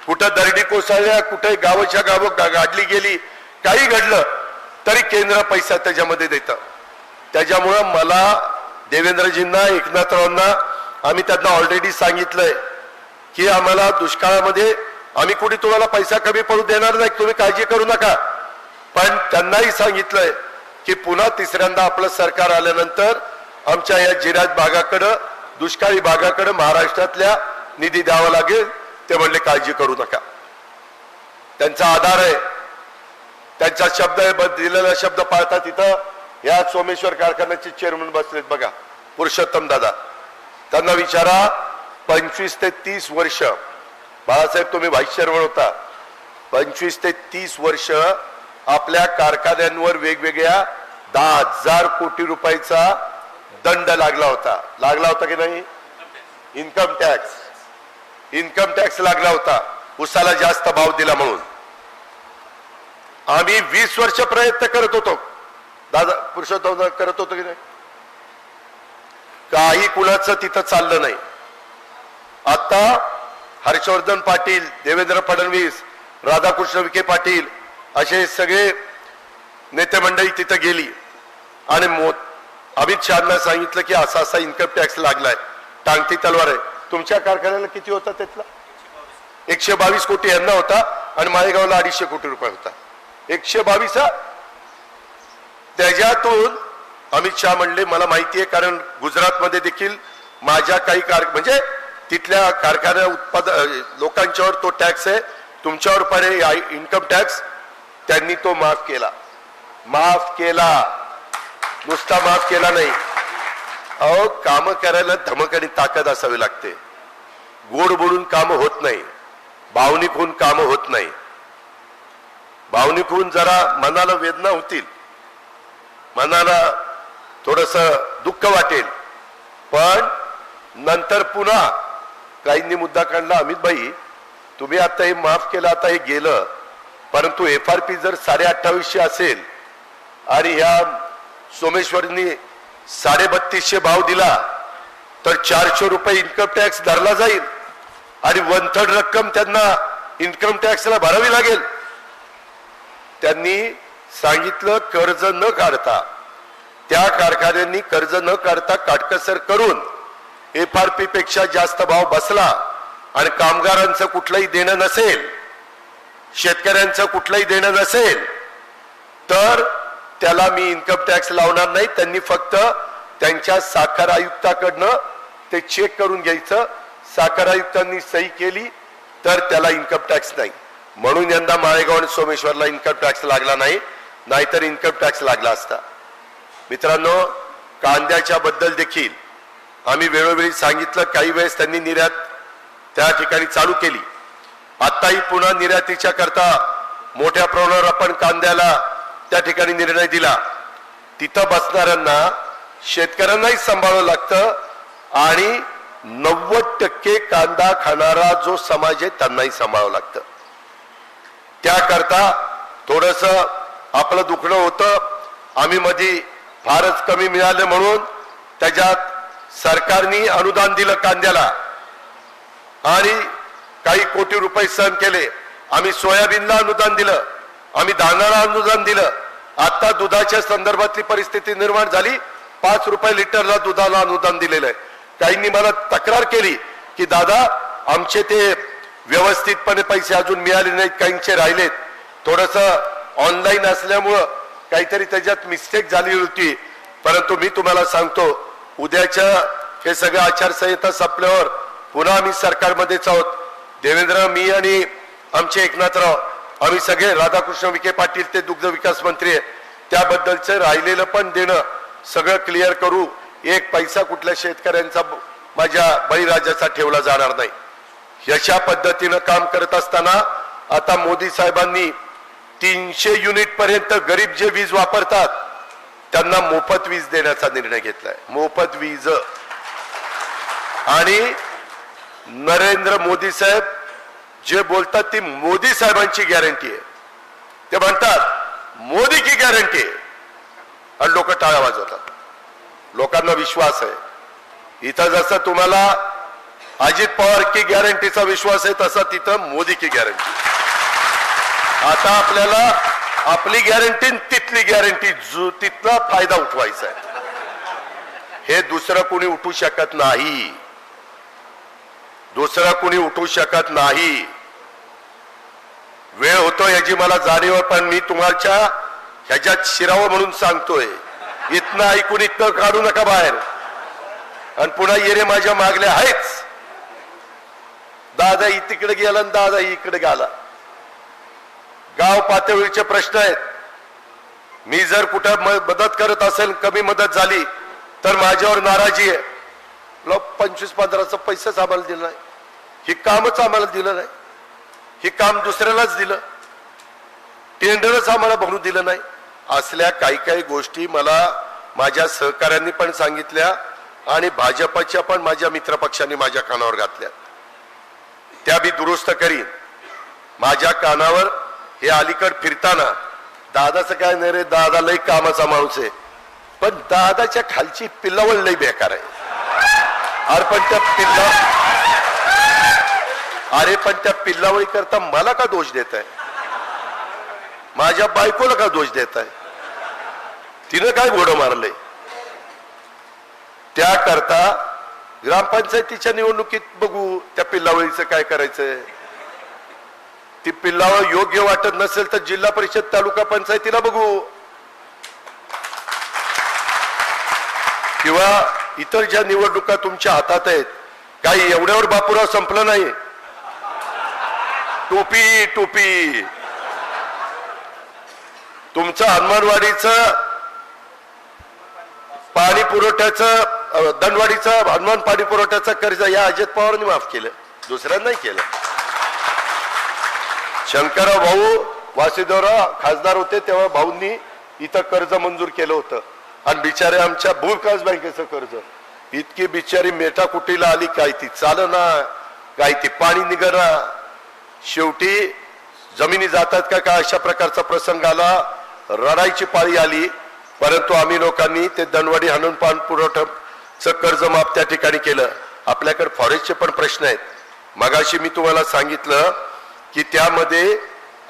कुठं दरडी कोसळल्या, कुठे गावाच्या गावं गाडली गेली, काही घडलं तरी केंद्र पैसा त्याच्यामध्ये देतं. त्याच्यामुळं मला देवेंद्रजींना, एकनाथरावांना आम्ही त्यांना ऑलरेडी सांगितलंय की आम्हाला दुष्काळामध्ये आम्ही कुठे तुम्हाला पैसा कमी पडू देणार नाही, तुम्ही काळजी करू नका. पण त्यांनाही सांगितलंय की पुन्हा 3ऱ्यांदा आपलं सरकार आल्यानंतर आमच्या या जिरायत भागाकडं, दुष्काळी भागाकडं महाराष्ट्रातल्या निधी द्यावा लागेल. ते म्हणले काळजी करू नका. त्यांचा आधार आहे, त्यांचा शब्द दिलेला शब्द पाळतात. तिथं या सोमेश्वर कारखान्याचे चेअरमन बसलेत बघा, पुरुषोत्तम दादा. त्यांना विचारा, 25 ते 30 वर्ष बाळासाहेब तुम्ही व्हाईस चेअरमन होता, 25 ते 30 वर्ष आपल्या कारखान्यांवर वेगवेगळ्या 10,000 कोटी रुपयाचा दंड लागला होता की नाही? इन्कम टॅक्स लागला होता, उसाला जास्त भाव दिला म्हणून. आम्ही 20 वर्ष प्रयत्न करत होतो, दादा पुरुषोत्तम करत होतो की नाही? काही कुणाचं तिथं चाललं नाही. आता हर्षवर्धन पाटील, देवेंद्र फडणवीस, राधाकृष्ण विखे पाटील असे सगळे नेते मंडळी तिथं गेली आणि अमित शहाना सांगितलं की असा असा इन्कम टॅक्स लागलाय, टांगती तलवार आहे. तुमच्या कारखान्याला किती होता त्यातला? 122 कोटी यांना होता आणि माळेगावला 250 कोटी रुपये होता. 122. त्याच्यातून अमित शहा म्हणले मला माहिती आहे, कारण गुजरातमध्ये देखील माझ्या काही म्हणजे तिथल्या कारखान्या लोकांच्यावर तो टॅक्स आहे, तुमच्यावर पण इन्कम टॅक्स. त्यांनी तो माफ केला. नुसता माफ केला नाही, अहो काम करायला धमक आणि ताकद असावी लागते. गोड बोलून काम होत नाही, भावनिक होऊन काम होत नाही. भावनिक होऊन जरा मनाला वेदना होतील, मनाला थोडस दुःख वाटेल, पण नंतर पुन्हा काहींनी मुद्दा काढला, अमित भाई तुम्ही आता हे माफ केलं, आता हे गेलं, परंतु FRP जर 2850 असेल आणि ह्या सोमेश्वरनी 3250 भाव दिला तर 400 रुपये इन्कम टॅक्स धरला जाईल आणि 1/3 रक्कम त्यांना इन्कम टॅक्सला भरावी लागेल. त्यांनी सांगितलं कर्ज न काढता, त्या कारखान्यांनी कर्ज न काढता काटकसर करून FRP पेक्षा जास्त भाव बसला आणि कामगारांचं कुठलंही देणं नसेल, शेतकऱ्यांचं कुठलंही देणं नसेल, तर त्याला मी इन्कम टॅक्स लावणार नाही. त्यांनी फक्त त्यांच्या साखर आयुक्ताकडनं ते चेक करून घ्यायचं, साखर आयुक्तांनी सही केली तर त्याला इन्कम टॅक्स नाही. म्हणून यंदा माळेगाव आणि सोमेश्वरला इन्कम टॅक्स लागला नाही, नाहीतर इन्कम टॅक्स लागला असता. मित्रांनो, कांद्याच्या बद्दल देखील आम्ही वेळोवेळी सांगितलं, काही वेळेस त्यांनी निर्यात त्या ठिकाणी चालू केली. आताही पुन्हा निर्यातीच्या करता मोठ्या प्रमाणावर आपण कांद्याला त्या ठिकाणी निर्णय दिला. तिथं बसणाऱ्यांना शेतकऱ्यांनाही सांभाळावं लागतं आणि 90% कांदा खाणारा जो समाज आहे त्यांनाही सांभाळावं लागतं. त्याकरता थोडस आपलं दुखणं होतं. आम्ही मध्ये फारच कमी मिळाले म्हणून त्याच्यात सरकारने अनुदान दिलं कांद्याला आणि काही कोटी रुपये सहन केले. आम्ही सोयाबीनला अनुदान दिलं, आम्ही धानाला अनुदान दिलं. आता दुधाच्या संदर्भातली परिस्थिती निर्माण झाली, 5 रुपये लिटरला दुधाला अनुदान दिलेलं आहे. काहींनी मला तक्रार केली की दादा आमचे ते व्यवस्थितपणे पैसे अजून मिळाले नाहीत, काहींचे राहिलेत. थोडस ऑनलाईन असल्यामुळं काहीतरी त्याच्यात मिस्टेक झाली होती. परंतु मी तुम्हाला सांगतो, उद्याच्या हे सगळं आचारसंहिता संपल्यावर पुन्हा आम्ही सरकारमध्येच आहोत. देवेंद्र, मी आणि आमचे एकनाथराव, आम्ही सगळे, राधाकृष्ण विखे पाटील ते दुग्ध विकास मंत्री आहे, त्याबद्दलचं राहिलेलं पण देणं सगळं क्लिअर करू. एक पैसा कुठल्या शेतकऱ्यांचा माझ्या बळीराजाचा ठेवला जाणार नाही. अशा पद्धतीनं काम करत असताना आता मोदी साहेबांनी 300 युनिट पर्यंत गरीब जे वीज वापरतात त्यांना मोफत वीज देण्याचा निर्णय घेतलाय. मोफत वीज. आणि नरेंद्र मोदी साहेब जे बोलतात ती मोदी साहेबांची गॅरंटी आहे. ते म्हणतात मोदी की गॅरंटी आहे आणि लोक टाळ्या वाजवतात. लोकांना विश्वास आहे. इथं जसं तुम्हाला अजित पवार की गॅरंटीचा विश्वास आहे, तसा तिथं मोदी की गॅरंटी. आता आपल्याला आपली गॅरंटी, तिथली गॅरंटी, तिथला फायदा उठवायचा आहे. हे दुसरं कोणी उठू शकत नाही, दुसरं कोणी उठू शकत नाही. वेळ होतो याची मला जाणीव, पण मी तुम्हाला ह्याच्यात शिरावं म्हणून सांगतोय. इथनं ऐकून इथनं काढू नका बाहेर. आणि पुन्हा येरे माझ्या मागल्या आहेच. दादा तिकडे गेला आणि दादा इकडे गेला. गाव पातळीचे प्रश्न आहेत. मी जर कुठं मदत करत असेल, कमी मदत झाली तर माझ्यावर नाराजी आहे. 25-15चा पैसाच आम्हाला दिला नाही, हे कामच आम्हाला दिलं नाही, हे काम दुसऱ्यालाच दिलं, टेंडरच आम्हाला भरू दिलं नाही. असल्या काही काही गोष्टी मला माझ्या सहकाऱ्यांनी पण सांगितल्या आणि भाजपच्या पण माझ्या मित्रपक्षांनी माझ्या कानावर घातल्या. त्या मी दुरुस्त करीन. माझ्या कानावर हे अलीकड फिरताना दादाचं काय नाही रे, दादा लई कामाचा माणूस आहे, पण दादाच्या खालची पिल्लावळ लई बेकार आहे. अरे पण त्या पिल्लावळी करता मला का दोष देत आहे? माझ्या बायकोला का दोष देत आहे? तिनं काय घोडं मारलंय त्याकरता ग्रामपंचायतीच्या निवडणुकीत बघू त्या पिल्लावळीचं काय करायचंय. ती पिल्लावळ योग्य वाटत नसेल तर जिल्हा परिषद तालुका पंचायतीला बघू किंवा इतर ज्या निवडणुका तुमच्या हातात आहेत. काही एवढ्यावर बापूराव संपलं नाही. टोपी टोपी तुमचं हनुमानवाडीचं पाणी पुरवठ्याचं दंडवाडीचं हनुमान पाणी पुरवठ्याचं कर्ज या अजित पवारांनी माफ केलं, दुसऱ्यांना नाही केलं. शंकरराव भाऊ वासुदेवराव खासदार होते तेव्हा भाऊंनी इथं कर्ज मंजूर केलं होतं. आणि बिचारे आमच्या भूविकास बँकेचं कर्ज इतकी बिचारी मेटाकुटीला आली. काय ती चालना, काय ती पाणी निघना. शेवटी जमिनी जातात का अशा प्रकारचा प्रसंग आला. रडायची पाळी आली. परंतु आम्ही लोकांनी ते दंडवाडी हनुमान पाणी पुरवठ्याचं कर्ज माफ त्या ठिकाणी केलं. आपल्याकडे फॉरेस्टचे पण प्रश्न आहेत. मगाशी मी तुम्हाला सांगितलं की त्यामध्ये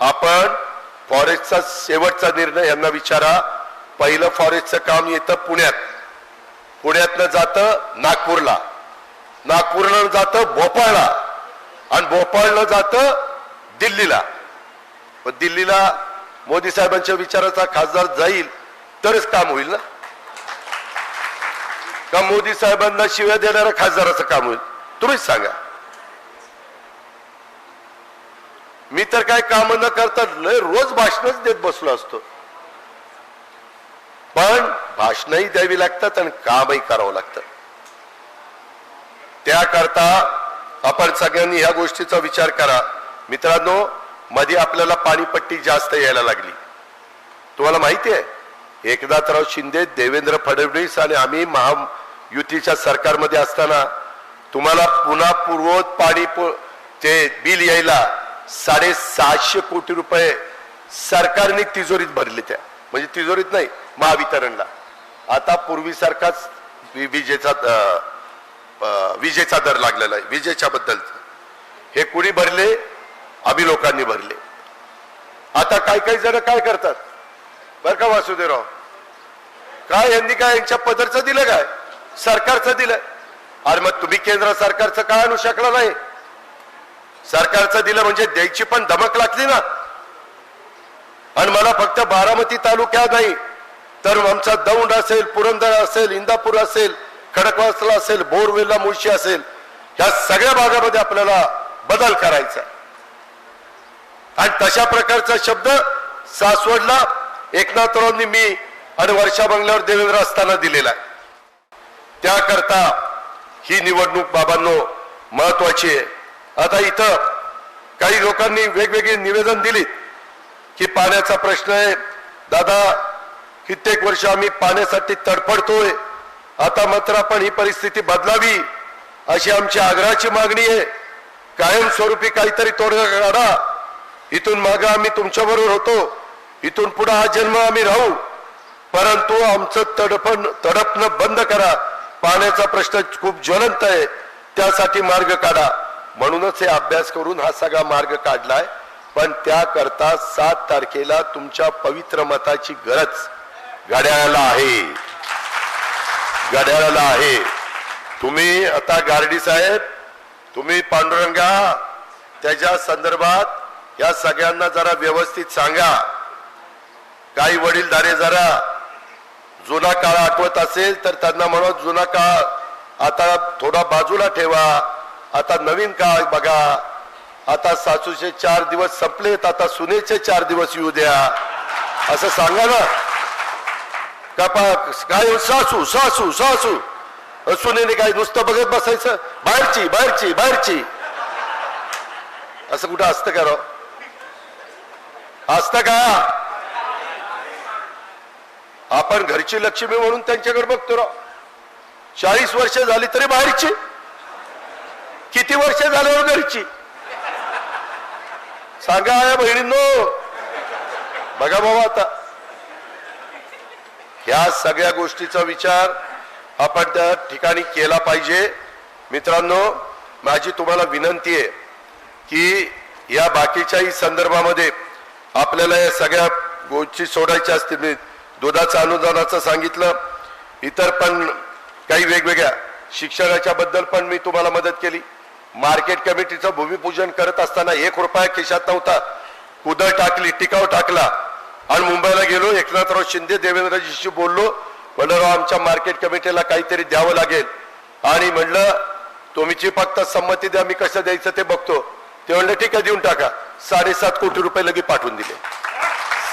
आपण फॉरेस्टचा शेवटचा निर्णय यांना विचारा. पहिलं फॉरेस्टचं काम येतं पुण्यात, पुण्यातनं जातं नागपूरला, नागपूरला जातं भोपाळला आणि भोपाळला जातं दिल्लीला. पण दिल्लीला मोदी साहेबांच्या विचाराचा खासदार जाईल तरच काम होईल ना, का मोदी साहेबांना शिव्या देणाऱ्या खासदाराचं काम होईल? तुम्हीच सांगा. मी तर काय काम न करता रोज भाषणच देत बसलो असतो. पण भाषणही द्यावी लागतात आणि कामही करावं लागतं. त्याकरता आपण सगळ्यांनी ह्या गोष्टीचा विचार करा. मित्रांनो, मध्ये आपल्याला पाणीपट्टी जास्त यायला लागली. तुम्हाला माहिती आहे, एकनाथराव शिंदे, देवेंद्र फडणवीस आणि आम्ही महायुतीच्या सरकारमध्ये असताना तुम्हाला पुन्हा पूर्ववत पाणी ते बिल यायला 650 कोटी रुपये सरकारने तिजोरीत भरले. त्या म्हणजे तिजोरीत नाही, महावितरणला. आता पूर्वीसारखाच विजेचा दर लागलेला आहे. विजेच्या बद्दल हे कुणी भरले? आम्ही लोकांनी भरले. आता काही जण काय करतात बर का वासुदेवराव, काय यांनी काय यांच्या पदरचं दिलं, काय सरकारचं दिलं. अरे मग तुम्ही केंद्र सरकारचं काय आणू शकला नाही? सरकारचं दिलं म्हणजे द्यायची पण धमक लागली ना. आणि मला फक्त बारामती तालुक्यात नाही तर आमचा दौंड असेल, पुरंदर असेल, इंदापूर असेल, खडकवासला असेल, बोरवेला, मुळशी असेल, ह्या सगळ्या भागामध्ये आपल्याला बदल करायचा. आणि तशा प्रकारचा शब्द सासवडला एकनाथरावांनी मी आणि वर्षा बंगल्यावर देवेंद्र असताना दिलेला आहे. त्याकरता ही निवडणूक बाबांनो महत्वाची आहे. आता इथं काही लोकांनी वेगवेगळी निवेदन दिलीत की पाण्याचा प्रश्न आहे. दादा, कित्येक वर्ष आम्ही पाण्यासाठी तडफडतोय. आता मात्र आपण ही परिस्थिती बदलावी अशी आमची आग्रहाची मागणी आहे. कायमस्वरूपी काहीतरी तोडगा काढा. इथून मागे आम्ही तुमच्या बरोबर होतो, इथून पुढे हा जन्म आम्ही राहू, परंतु आमचं तडपणं बंद करा. पाण्याचा प्रश्न खूप ज्वलंत आहे, त्यासाठी मार्ग काढा. म्हणूनच हे अभ्यास करून हा सगळा मार्ग काढलाय. पण त्याकरता 7 तारखेला तुमच्या पवित्र मताची गरज घड्याळाला आहे, घड्याळाला आहे. तुम्ही आता गार्डी साहेब, तुम्ही पांडुरंगा, त्याच्या संदर्भात या सगळ्यांना जरा व्यवस्थित सांगा. काही वडीलधारे जरा जुना काळ आठवत असेल तर त्यांना म्हणा जुना काळ आता थोडा बाजूला ठेवा, आता नवीन काळ बघा. आता सासूचे 4 दिवस संपलेत, आता सुनेचे 4 दिवस येऊ द्या असं सांगा ना. काय सासू सासू सासू सुनेने काय नुसतं बघत बसायचं? बाहेरची बाहेरची बाहेरची असं कुठं असतं का राव? असतं का? आपण घरची लक्ष्मी म्हणून त्यांच्याकडे बघतो राव. 40 वर्ष झाली तरी बाहेरची, किती वर्ष झाल्यावर घरची? सांगा या बहिणींनो, बघा बाबा. आता ह्या सगळ्या गोष्टीचा विचार आपण त्या ठिकाणी केला पाहिजे. मित्रांनो, माझी तुम्हाला विनंती आहे की या बाकीच्याही संदर्भामध्ये आपल्याला या सगळ्या गोष्टी सोडायच्या असतील. दुधाचं अनुदानाचं सांगितलं, इतर पण काही वेगवेगळ्या शिक्षणाच्या बद्दल पण मी तुम्हाला मदत केली. मार्केट कमिटीचं भूमिपूजन करत असताना 1 रुपया खिशात नव्हता, कुदळ टाकली, टिकाव टाकला आणि मुंबईला गेलो. एकनाथराव शिंदे देवेंद्रजीशी बोललो, म्हणलं राव आमच्या मार्केट कमिटीला काहीतरी द्यावं लागेल आणि म्हणलं तुमची फक्त संमती द्या, मी कसं द्यायचं ते बघतो. ते म्हणलं ठीक आहे देऊन टाका. 7.5 कोटी रुपये लगेच पाठवून दिले.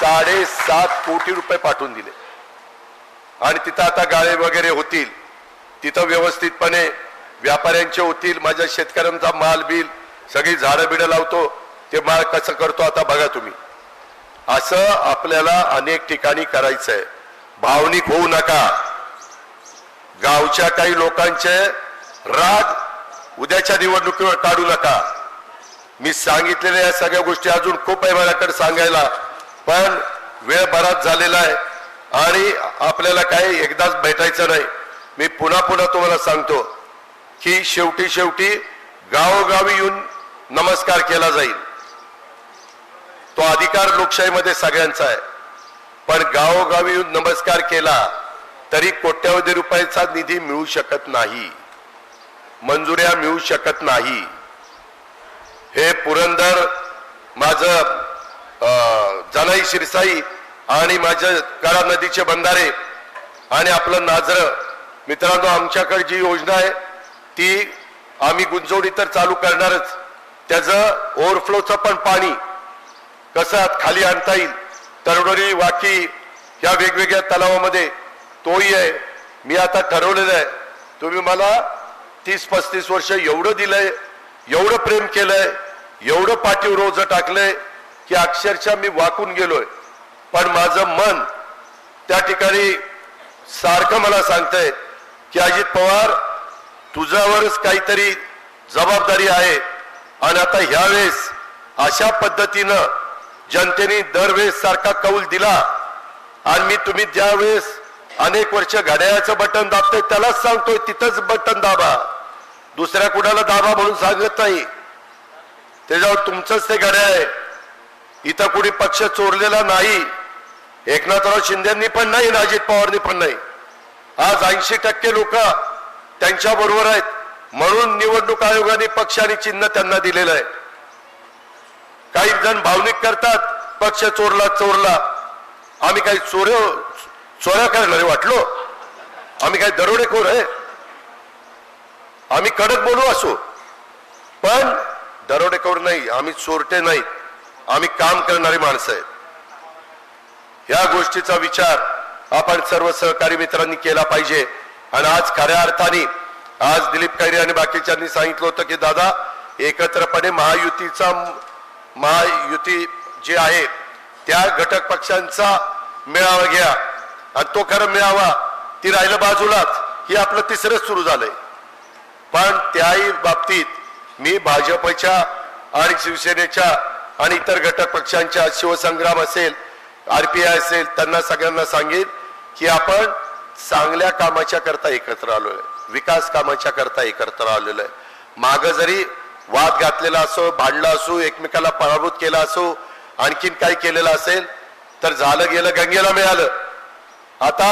7.5 कोटी रुपये पाठवून दिले. आणि तिथं आता गाळे वगैरे होतील, तिथं व्यवस्थितपणे व्यापाऱ्यांचे होतील. माझ्या शेतकऱ्यांचा माल बिल सगळी झाडं बिडं लावतो, ते माल कसं करतो आता बघा तुम्ही. असं आपल्याला अनेक ठिकाणी करायचंय. भावनिक होऊ नका. गावच्या काही लोकांचे राग उद्याच्या निवडणुकीवर काढू नका. मी सांगितलेल्या या सगळ्या गोष्टी अजून खूप आहे माझ्याकडे सांगायला, पण वेळ बराच झालेला आहे आणि आपल्याला काही एकदाच भेटायचं नाही. मी पुन्हा पुन्हा तुम्हाला सांगतो की शेवटी गावोगावी येऊन नमस्कार केला जाईल. तो अधिकार लोकशाहीमध्ये सगळ्यांचा आहे, पण गावोगावी येऊन नमस्कार केला तरी कोट्यवधी रुपयाचा निधी मिळू शकत नाही, मंजुऱ्या मिळू शकत नाही. हे पुरंदर, माझं जनाई शिरसाई आणि माझं कळा नदीचे बंधारे आणि आपलं नाझरं, मित्रांनो आमच्याकडे जी योजना आहे ती आम्ही गुंजवणी तर चालू करणारच. त्याचं ओव्हरफ्लोचं पण पाणी कसं खाली आणता येईल, तरडोरी वाकी या वेगवेगळ्या तलावामध्ये तोही आहे. मी आता ठरवलेलं आहे, तुम्ही मला 30-35 वर्ष एवढं दिलंय, एवढं प्रेम केलंय, एवढं पाठीवर रोज टाकलंय की अक्षरशः मी वाकून गेलोय. पण माझं मन त्या ठिकाणी सारखं मला सांगतंय की अजित पवार तुझ्यावरच काहीतरी जबाबदारी आहे. आणि आता ह्यावेळेस अशा पद्धतीनं जनतेने दरवेळेस सारखा कौल दिला आणि मी तुम्ही ज्यावेळेस अनेक वर्ष घड्याळाचं बटन दाबतोय त्यालाच सांगतोय तिथंच बटन दाबा, दुसऱ्या कुणाला दाबा म्हणून सांगत नाही. त्याच्यावर तुमचंच ते घड्याळ आहे. इथं कुणी पक्ष चोरलेला नाही. एकनाथराव शिंदेंनी पण नाही, अजित पवारनी पण नाही. आज 80% लोक त्यांच्या बरोबर आहेत, म्हणून निवडणूक आयोगाने पक्ष आणि चिन्ह त्यांना दिलेलं आहे. काही जण भावनिक करतात, पक्ष चोरला. आम्ही काही चोऱ्या करणारे वाटलो? आम्ही काही दरोडेखोर आहे? आम्ही कडक बोलू असो, पण दरोडेखोर नाही, आम्ही चोरटे नाही, आम्ही काम करणारी माणसं आहेत. या गोष्टीचा विचार आपण सर्व सहकारी मित्रांनी केला पाहिजे. आणि आज खऱ्या अर्थाने आज दिलीप खैरे आणि बाकीच्यांनी सांगितलं होतं की दादा एकत्रपणे महायुती जी आहे त्या घटक पक्षांचा मेळावा घ्या. आणि तो खरं मेळावा ती राहिलं बाजूलाच, ही आपलं तिसरंच सुरू झालंय. पण त्याही बाबतीत मी भाजपच्या आणि शिवसेनेच्या आणि इतर घटक पक्षांच्या, शिवसंग्राम असेल, RPI असेल, त्यांना सगळ्यांना सांगेल की आपण चांगल्या कामाच्या करता एकत्र आलोय, विकास कामाच्या करता एकत्र आलेलो आहे. मागं जरी वाद घातलेला असो, भांडला असो, एकमेकाला पराभूत केला असो, आणखीन काही केलेलं असेल तर झालं गेलं, गंगेला मिळालं. आता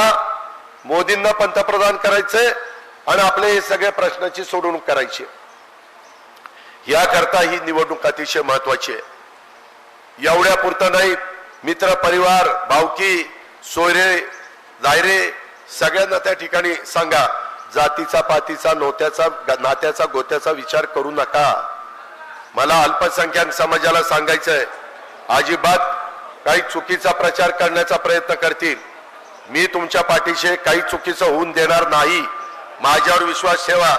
मोदींना पंतप्रधान करायचंय आणि आपले हे सगळ्या प्रश्नाची सोडवणूक करायची. याकरता ही निवडणूक अतिशय महत्वाची आहे. एवढ्या पुरतं नाही, मित्र परिवार, भावकी, सोयरे, दायरे सगळ्यांना त्या ठिकाणी सांगा, जातीचा, पातीचा, नात्याचा, गोत्याचा विचार करू नका. मला अल्पसंख्याक समाजाला सांगायचंय, अजिबात काही चुकीचा प्रचार करण्याचा प्रयत्न करतील, मी तुमच्या पाठीशी काही चुकीचं होऊन देणार नाही. माझ्यावर विश्वास ठेवा.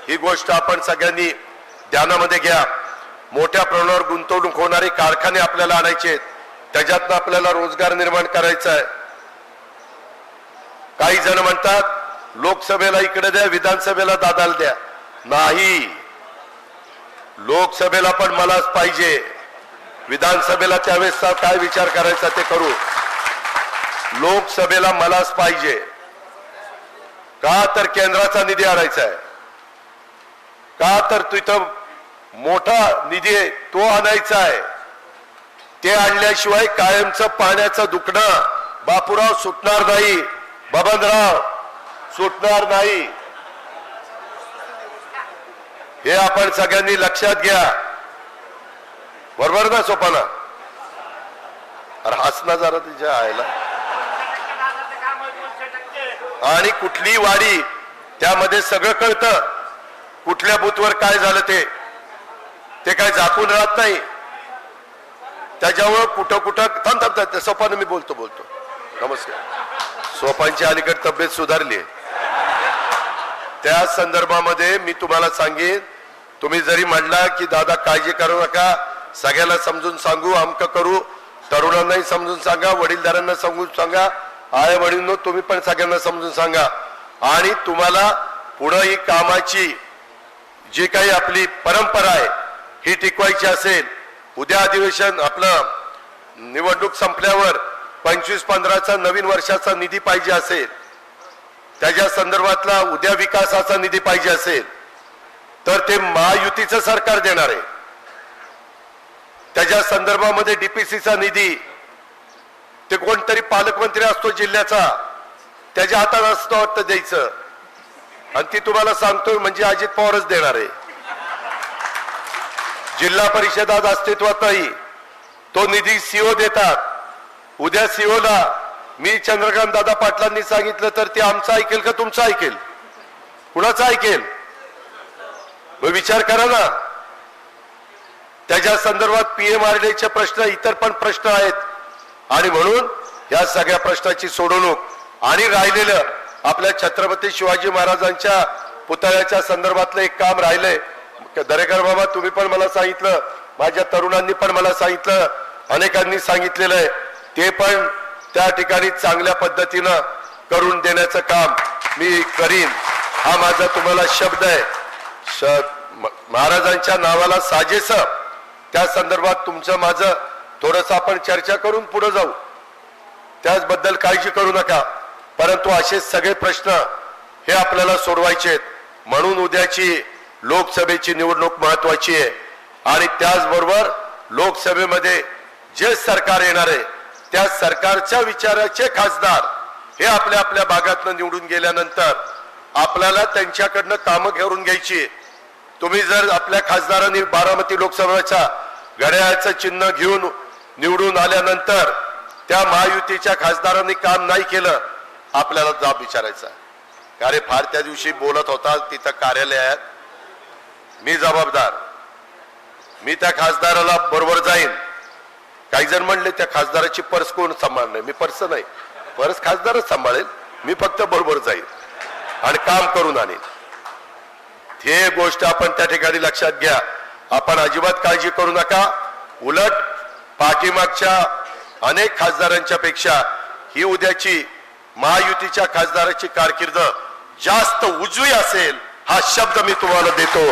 ही गोष्ट आपण सगळ्यांनी ध्यानामध्ये घ्या. मोठ्या प्रमाणावर गुंतवणूक होणारे कारखाने आपल्याला आणायचे, त्याच्यातनं आपल्याला रोजगार निर्माण करायचा आहे. काही जण म्हणतात लोकसभेला इकडे द्या, विधानसभेला दादाला द्या. नाही, लोकसभेला पण मलाच पाहिजे, विधानसभेला त्यावेळेस काय विचार करायचा ते करू. लोकसभेला मलाच पाहिजे. का तर केंद्राचा निधी आणायचा आहे, का तर तिथं मोठा निधी आहे तो आणायचा आहे. ते आणल्याशिवाय कायमचं पाण्याचं दुखणं बापूराव सुटणार नाही, बबनराव सुटणार नाही, हे आपण सगळ्यांनी लक्षात घ्या. बरोबर ना सोपाना? अरे हसना जरा तिच्या आईला. आणि कुठली वाडी त्यामध्ये सगळं कळतं, कुठल्या बूथवर काय झालं ते काय झाकून राहत नाही. त्याच्यावर कुठं कुठं थांब सोपानं मी बोलतो. नमस्कार. सोपांची अलीकडे तब्येत सुधारली आहे, त्या संदर्भामध्ये मी तुम्हाला सांगेन. तुम्ही जरी म्हणला की दादा काळजी करू नका, सगळ्याला समजून सांगू, अमक करू, तरुणांनाही समजून सांगा, वडीलधारांना समजून सांगा, आय वडील तुम्ही पण सगळ्यांना समजून सांगा. आणि तुम्हाला पुढे ही कामाची जी काही आपली परंपरा आहे ही टिकवायची असेल, उद्या अधिवेशन आपलं निवडणूक संपल्यावर 25-15चा नवीन वर्षाचा निधी पाहिजे असेल, त्याच्या संदर्भातला उद्या विकासाचा निधी पाहिजे असेल, तर ते महायुतीचं सरकार देणार आहे. त्याच्या संदर्भामध्ये डीपीसीचा निधी ते कोणतरी पालकमंत्री असतो जिल्ह्याचा, त्याच्या हातात असतं वाटतं द्यायचं, आणि ती तुम्हाला सांगतोय म्हणजे अजित पवारच देणार आहे. जिल्हा परिषद आज अस्तित्वात नाही, तो निधी सीओ देतात. उद्या सीओला मी चंद्रकांत दादा पाटलांनी सांगितलं तर ते आमचं ऐकेल का तुमचं ऐकेल? कुणाचं ऐकेल? मग विचार करा ना. त्याच्या संदर्भात पीएमआरडीचे प्रश्न, इतर पण प्रश्न आहेत, आणि म्हणून या सगळ्या प्रश्नाची सोडवणूक आणि राहिलेलं आपल्या छत्रपती शिवाजी महाराजांच्या पुतळ्याच्या संदर्भातलं एक काम राहिलंय. दरेकर बाबा तुम्ही पण मला सांगितलं, माझ्या तरुणांनी पण मला सांगितलं, अनेकांनी सांगितलेलं आहे, ते पण त्या ठिकाणी चांगल्या पद्धतीनं करून देण्याचं काम मी करीन. हा माझा तुम्हाला शब्द आहे. महाराजांच्या नावाला साजेस, त्या संदर्भात तुमचं माझं थोडंसं आपण चर्चा करून पुढे जाऊ, त्याचबद्दल काळजी करू नका. परंतु असे सगळे प्रश्न हे आपल्याला सोडवायचे आहेत. म्हणून उद्याची लोकसभेची निवडणूक महत्वाची आहे. आणि त्याचबरोबर लोकसभेमध्ये जे सरकार येणार आहे त्या सरकारच्या विचाराचे खासदार हे आपल्या आपल्या भागातनं निवडून गेल्यानंतर आपल्याला त्यांच्याकडनं कामं घेऊन घ्यायची. तुम्ही जर आपल्या खासदारांनी बारामती लोकसभेच्या घड्याळाचं चिन्ह घेऊन निवडून आल्यानंतर त्या महायुतीच्या खासदारांनी काम नाही केलं, आपल्याला जाब विचारायचा. अरे फार त्या दिवशी बोलत होता तिथं कार्यालयात, मी जबाबदार, मी त्या खासदाराला बरोबर जाईन. काही जण म्हणले त्या खासदाराची पर्स कोण सांभाळणार? मी पर्स नाही, पर्स खासदारच सांभाळेल, मी फक्त बरोबर जाईन आणि काम करून आणेन. हे गोष्ट आपण त्या ठिकाणी लक्षात घ्या. आपण अजिबात काळजी करू नका. उलट पाठीमागच्या अनेक खासदारांच्या पेक्षा ही उद्याची महायुतीच्या खासदाराची कारकीर्द जास्त उजवी असेल, हा शब्द मी तुम्हाला देतो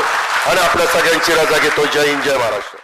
आणि आपल्या सगळ्यांची रजा घेतो. जय हिंद, जय महाराष्ट्र.